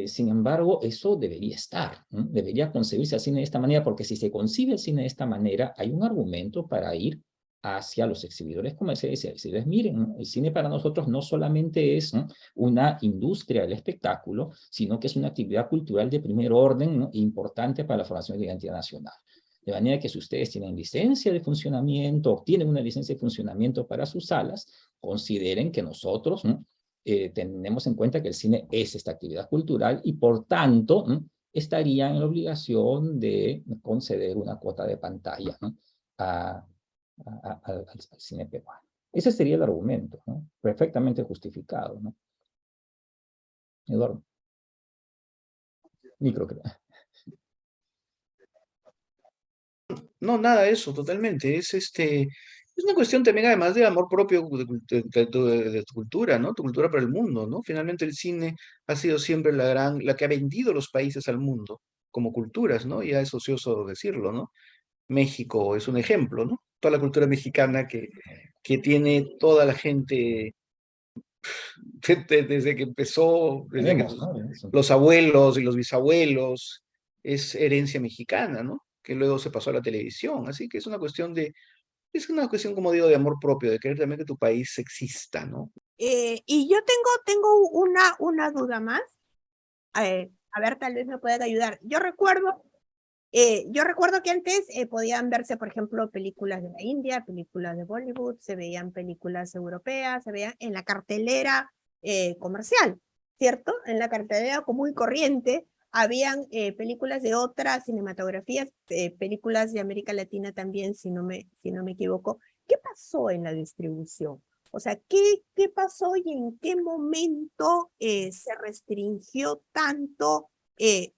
Sin embargo, eso debería estar, ¿no? Debería concebirse el cine de esta manera, porque si se concibe el cine de esta manera, hay un argumento para ir hacia los exhibidores comerciales y decirles, miren, ¿no? El cine para nosotros no solamente es, ¿no?, una industria del espectáculo, sino que es una actividad cultural de primer orden, ¿no?, importante para la formación de identidad nacional. De manera que si ustedes tienen licencia de funcionamiento, obtienen una licencia de funcionamiento para sus salas, consideren que nosotros, ¿no?, tenemos en cuenta que el cine es esta actividad cultural y por tanto, ¿no?, estarían en la obligación de conceder una cuota de pantalla, ¿no?, al cine peruano. Ese sería el argumento, ¿no?, perfectamente justificado, ¿no? Eduardo. Micro, creo. No, nada de eso, totalmente. Es una cuestión también además de amor propio de tu cultura, ¿no? Tu cultura para el mundo, ¿no? Finalmente el cine ha sido siempre la que ha vendido los países al mundo como culturas, ¿no? Ya es ocioso decirlo, ¿no? México es un ejemplo, ¿no? Toda la cultura mexicana que tiene toda la gente desde que empezó, desde que Tenemos, ¿no? Eso. los abuelos y los bisabuelos, es herencia mexicana, ¿no? Que luego se pasó a la televisión. Así que es una cuestión, como digo, de amor propio, de querer también que tu país exista, ¿no? Y yo tengo una duda más. A ver, tal vez me puedan ayudar. Yo recuerdo que antes podían verse, por ejemplo, películas de la India, películas de Bollywood, se veían películas europeas, se veían en la cartelera comercial, ¿cierto? En la cartelera común y corriente habían películas de otras cinematografías, películas de América Latina también, si no me equivoco. ¿Qué pasó en la distribución? O sea, ¿qué pasó y en qué momento se restringió tanto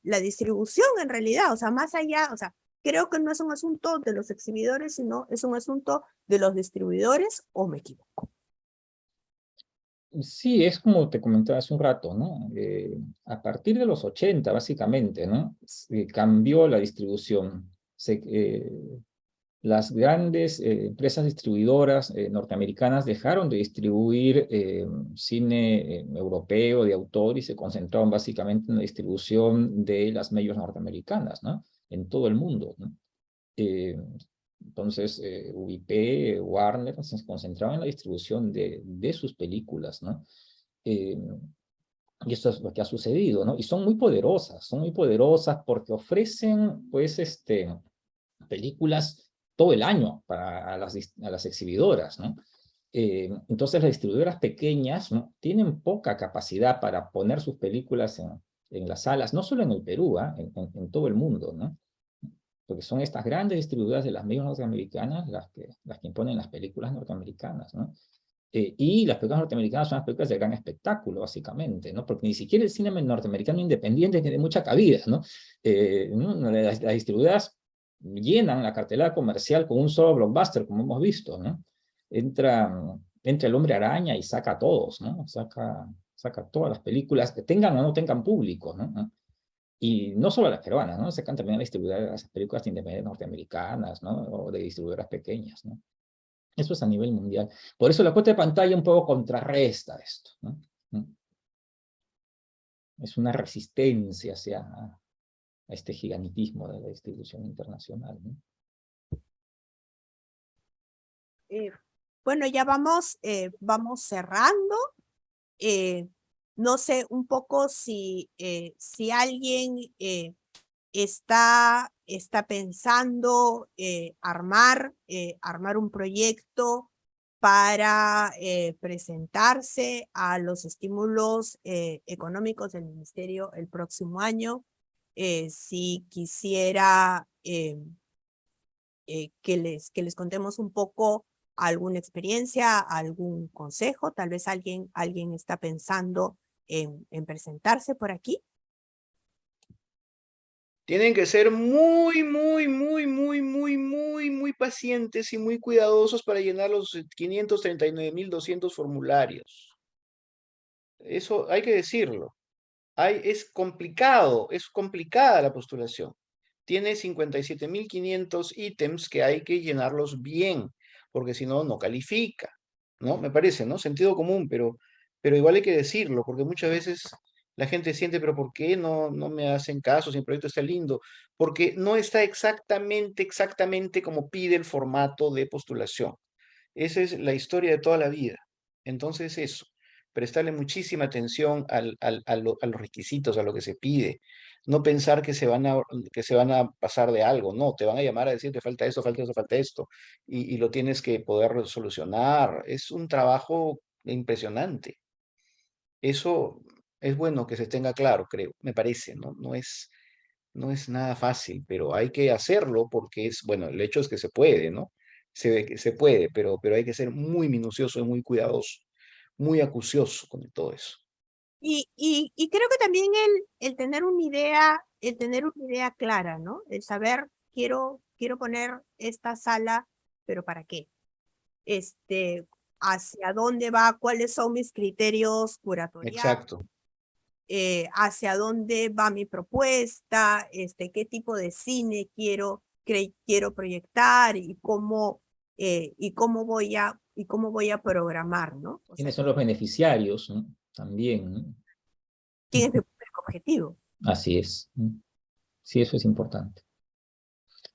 la distribución en realidad? O sea, más allá, o sea, creo que no es un asunto de los exhibidores, sino es un asunto de los distribuidores, ¿o me equivoco? Sí, es como te comentaba hace un rato, ¿no? A partir de los 80, básicamente, ¿no?, cambió la distribución. Las grandes empresas distribuidoras norteamericanas dejaron de distribuir cine europeo de autor y se concentraron básicamente en la distribución de las medios norteamericanas, ¿no?, en todo el mundo, ¿no? Entonces, UIP, Warner, se concentraban en la distribución de sus películas, ¿no? Y esto es lo que ha sucedido, ¿no? Y son muy poderosas porque ofrecen, pues, películas todo el año a las exhibidoras, ¿no? Entonces las distribuidoras pequeñas, ¿no?, tienen poca capacidad para poner sus películas en las salas, no solo en el Perú, en todo el mundo, ¿no? Porque son estas grandes distribuidoras de las medios norteamericanas las que imponen las películas norteamericanas, ¿no? Y las películas norteamericanas son las películas de gran espectáculo, básicamente, ¿no? Porque ni siquiera el cine norteamericano independiente tiene mucha cabida, ¿no? Las distribuidoras llenan la cartelera comercial con un solo blockbuster, como hemos visto, ¿no? Entra el Hombre Araña y saca a todos, ¿no? Saca todas las películas, que tengan o no tengan público, ¿no? Y no solo las peruanas, ¿no? Sacan también a las películas independientes norteamericanas, ¿no? O de distribuidoras pequeñas, ¿no? Eso es a nivel mundial. Por eso la cuota de pantalla un poco contrarresta esto, ¿no? Es una resistencia hacia este gigantismo de la distribución internacional, ¿no? Bueno, ya vamos cerrando. No sé un poco si alguien está pensando armar un proyecto para presentarse a los estímulos económicos del Ministerio el próximo año. Si quisiera que les contemos un poco alguna experiencia, algún consejo, tal vez alguien está pensando en presentarse por aquí. Tienen que ser muy, muy, muy, muy, muy, muy, muy pacientes y muy cuidadosos para llenar los 539.200 formularios. Eso hay que decirlo. Es complicada la postulación. Tiene 57.500 ítems que hay que llenarlos bien, porque si no, no califica, ¿no? Me parece, ¿no? Sentido común, pero igual hay que decirlo, porque muchas veces la gente siente, pero ¿por qué no me hacen caso si el proyecto está lindo? Porque no está exactamente como pide el formato de postulación. Esa es la historia de toda la vida. Entonces eso, prestarle muchísima atención a los requisitos, a lo que se pide. No pensar que se van a pasar de algo, no, te van a llamar a decir, te falta esto, falta esto, falta esto, y lo tienes que poder solucionar. Es un trabajo impresionante. Eso es bueno que se tenga claro, creo, me parece, ¿no? No es nada fácil, pero hay que hacerlo porque bueno, el hecho es que se puede, ¿no? Se ve que se puede, pero hay que ser muy minucioso y muy cuidadoso, muy acucioso con todo eso. Y creo que también el tener una idea clara, ¿no? El saber, quiero poner esta sala, pero ¿para qué? Este, hacia dónde va, cuáles son mis criterios curatoriales, Exacto. hacia dónde va mi propuesta, qué tipo de cine quiero proyectar y cómo voy a programar, ¿no? O sea, ¿Quiénes son los beneficiarios, ¿no? También, ¿no? ¿quién es mi público objetivo? Así es. Sí, eso es importante.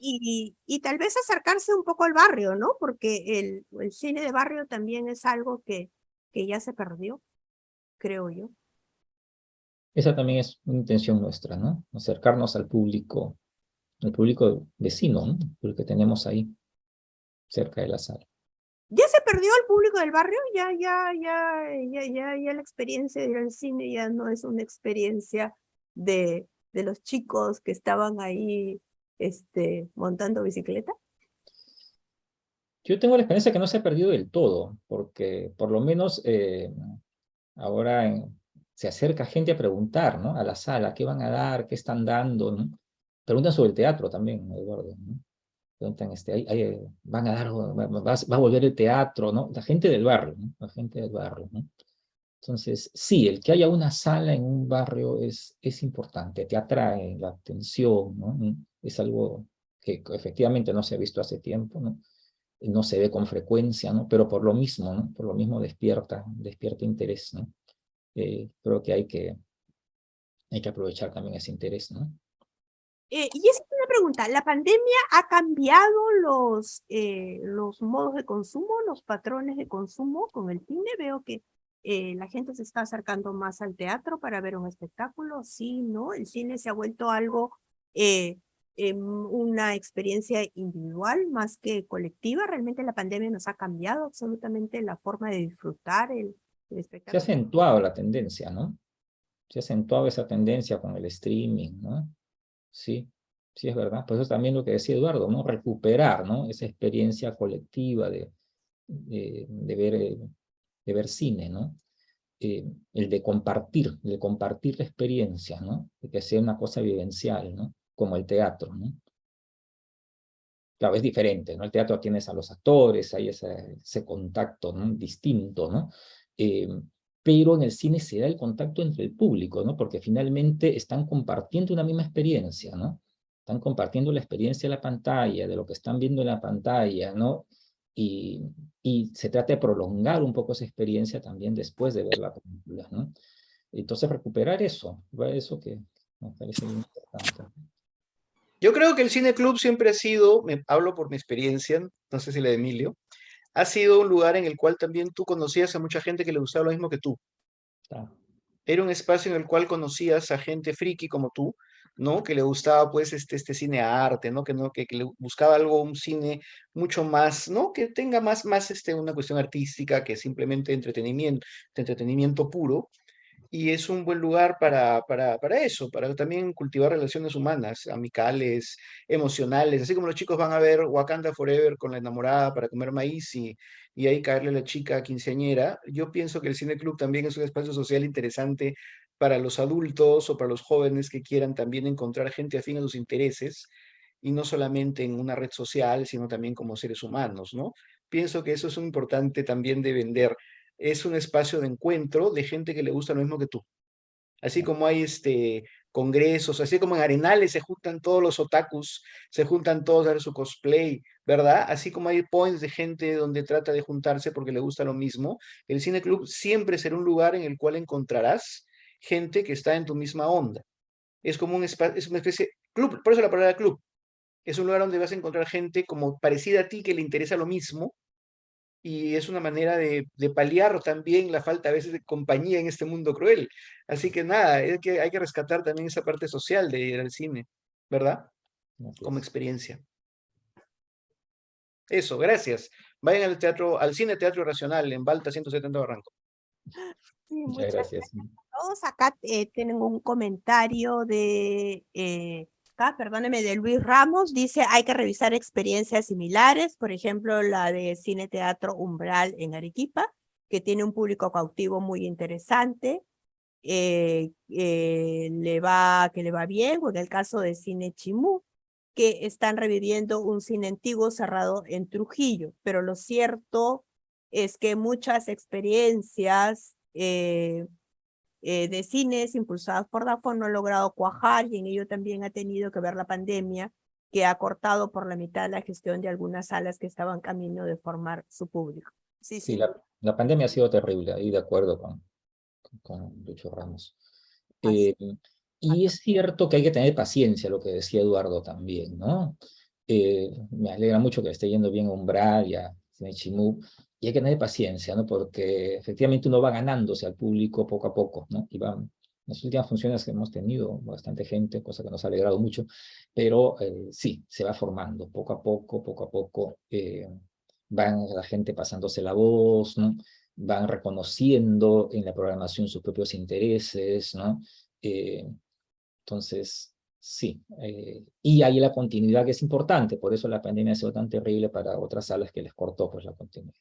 Y tal vez acercarse un poco al barrio, ¿no? Porque el cine de barrio también es algo que ya se perdió, creo yo. Esa también es una intención nuestra, ¿no? Acercarnos al público vecino, ¿no? El que tenemos ahí, cerca de la sala. Ya se perdió el público del barrio, ya la experiencia de ir al cine ya no es una experiencia de los chicos que estaban ahí montando bicicleta. Yo tengo la experiencia que no se ha perdido del todo, porque por lo menos ahora se acerca gente a preguntar, ¿no? A la sala, ¿qué van a dar? ¿Qué están dando? ¿No? Preguntan sobre el teatro también, Eduardo, ¿no? Preguntan, van a dar, va a volver el teatro, ¿no? La gente del barrio, ¿no? La gente del barrio, ¿no? Entonces, sí, el que haya una sala en un barrio es importante, te atrae la atención, ¿no? Es algo que efectivamente no se ha visto hace tiempo, ¿no? No se ve con frecuencia, ¿no? Pero por lo mismo, ¿no? Por lo mismo despierta interés, ¿no? Creo que hay que aprovechar también ese interés, ¿no? Y esa es una pregunta, ¿la pandemia ha cambiado los modos de consumo, los patrones de consumo con el cine? Veo que la gente se está acercando más al teatro para ver un espectáculo, sí, ¿no? El cine se ha vuelto algo, una experiencia individual más que colectiva. Realmente la pandemia nos ha cambiado absolutamente la forma de disfrutar el Se ha espectáculo. acentuado la tendencia, ¿no? Se ha acentuado esa tendencia con el streaming, ¿no? Sí, sí es verdad. Pues eso también lo que decía Eduardo, ¿no? Recuperar, ¿no? Esa experiencia colectiva de ver cine, ¿no? El de compartir la experiencia, ¿no? De que sea una cosa vivencial, ¿no? Como el teatro, ¿no? Claro, es diferente, ¿no? El teatro tienes a los actores, hay ese contacto, ¿no? Distinto, ¿no? Eh, pero en el cine se da el contacto entre el público, ¿no? Porque finalmente están compartiendo una misma experiencia, ¿no? Están compartiendo la experiencia de la pantalla, de lo que están viendo en la pantalla, ¿no? Y, y se trata de prolongar un poco esa experiencia también después de ver la película, ¿no? Entonces recuperar eso que me parece muy importante. Yo creo que el Cine Club siempre ha sido, hablo por mi experiencia, no sé si la de Emilio, ha sido un lugar en el cual también tú conocías a mucha gente que le gustaba lo mismo que tú. Claro. Era un espacio en el cual conocías a gente friki como tú, ¿no? Que le gustaba pues este cine arte, ¿no? Que le buscaba algo, un cine mucho más, ¿no? Que tenga más una cuestión artística que simplemente entretenimiento puro. Y es un buen lugar para eso, para también cultivar relaciones humanas, amicales, emocionales, así como los chicos van a ver Wakanda Forever con la enamorada para comer maíz y ahí caerle a la chica quinceañera. Yo pienso que el Cine Club también es un espacio social interesante para los adultos o para los jóvenes que quieran también encontrar gente afín a sus intereses y no solamente en una red social, sino también como seres humanos, ¿no? Pienso que eso es importante también de vender. Es un espacio de encuentro de gente que le gusta lo mismo que tú. Así como hay congresos, así como en Arenales se juntan todos los otakus, se juntan todos a ver su cosplay, ¿verdad? Así como hay points de gente donde trata de juntarse porque le gusta lo mismo, el Cine Club siempre será un lugar en el cual encontrarás gente que está en tu misma onda. Es como un espacio, es una especie, club, por eso la palabra club. Es un lugar donde vas a encontrar gente como parecida a ti que le interesa lo mismo y es una manera de paliar también la falta a veces de compañía en este mundo cruel. Así que nada, es que hay que rescatar también esa parte social de ir al cine, ¿verdad? Así Como es. experiencia. Eso, gracias. Vayan al teatro, al Cine Teatro Racional en Balta 170 Barranco. Sí, Muchas muchas gracias. todos acá tienen un comentario de, acá, perdóneme, de Luis Ramos. Dice, hay que revisar experiencias similares, por ejemplo, la de Cine Teatro Umbral en Arequipa, que tiene un público cautivo muy interesante, que le va bien, o en el caso de Cine Chimú, que están reviviendo un cine antiguo cerrado en Trujillo, pero lo cierto es que muchas experiencias de cines impulsados por Dafo no ha logrado cuajar, y en ello también ha tenido que ver la pandemia, que ha cortado por la mitad la gestión de algunas salas que estaban camino de formar su público. Sí, Sí, sí. la pandemia ha sido terrible, ahí de acuerdo con Lucho Ramos. Así. Y es cierto que hay que tener paciencia, lo que decía Eduardo también, ¿no? Me alegra mucho que esté yendo bien a Umbral y a Cine Chimú, y hay que tener paciencia, ¿no? Porque efectivamente uno va ganándose al público poco a poco, ¿no? Y van, las últimas funciones que hemos tenido, bastante gente, cosa que nos ha alegrado mucho, pero sí, se va formando poco a poco, van la gente pasándose la voz, ¿no? Van reconociendo en la programación sus propios intereses, ¿no? Entonces, sí, y hay la continuidad que es importante, por eso la pandemia ha sido tan terrible para otras salas que les cortó pues la continuidad.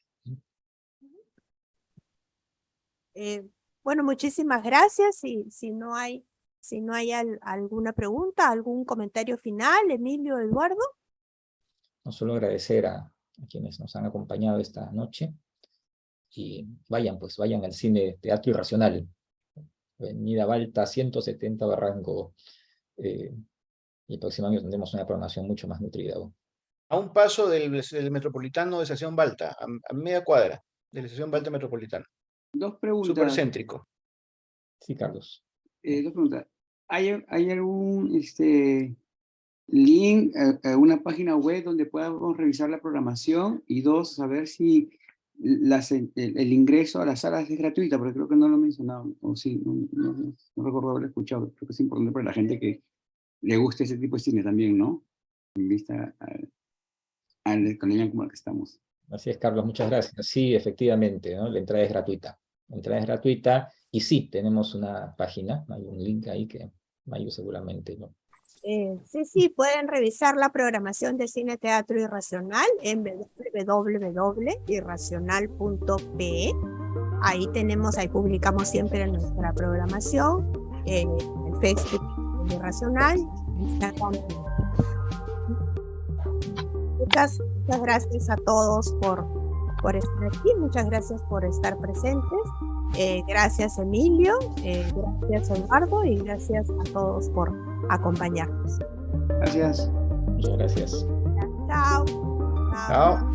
Bueno, muchísimas gracias. Y si no hay alguna pregunta, algún comentario final, Emilio, Eduardo. No solo agradecer a quienes nos han acompañado esta noche, y vayan, pues vayan al Cine Teatro Irracional, Avenida Balta 170 Barranco, y el próximo año tendremos una programación mucho más nutrida. A un paso del Metropolitano de Estación Balta, a media cuadra de la Estación Balta Metropolitana. Dos Súper preguntas. céntrico. Sí, Carlos. Dos preguntas. ¿Hay algún link a una página web donde podamos revisar la programación? Y dos, saber si el ingreso a las salas es gratuita, porque creo que no lo he mencionado, o sí, no recuerdo haberlo escuchado. Creo que es importante para la gente que le guste ese tipo de cine también, ¿no? En vista al economía como la que estamos. Así es, Carlos, muchas gracias. Sí, efectivamente, ¿no? La entrada es gratuita. La entrada es gratuita y sí, tenemos una página, hay un link ahí que Mayu seguramente, ¿no? Sí, pueden revisar la programación de Cine Teatro Irracional en www.irracional.pe. Ahí publicamos siempre nuestra programación, el Facebook Irracional, Instagram. Muchas gracias a todos por estar aquí, muchas gracias por estar presentes. Gracias, Emilio, gracias, Eduardo, y gracias a todos por acompañarnos. Gracias. Muchas gracias. Chao. Chao.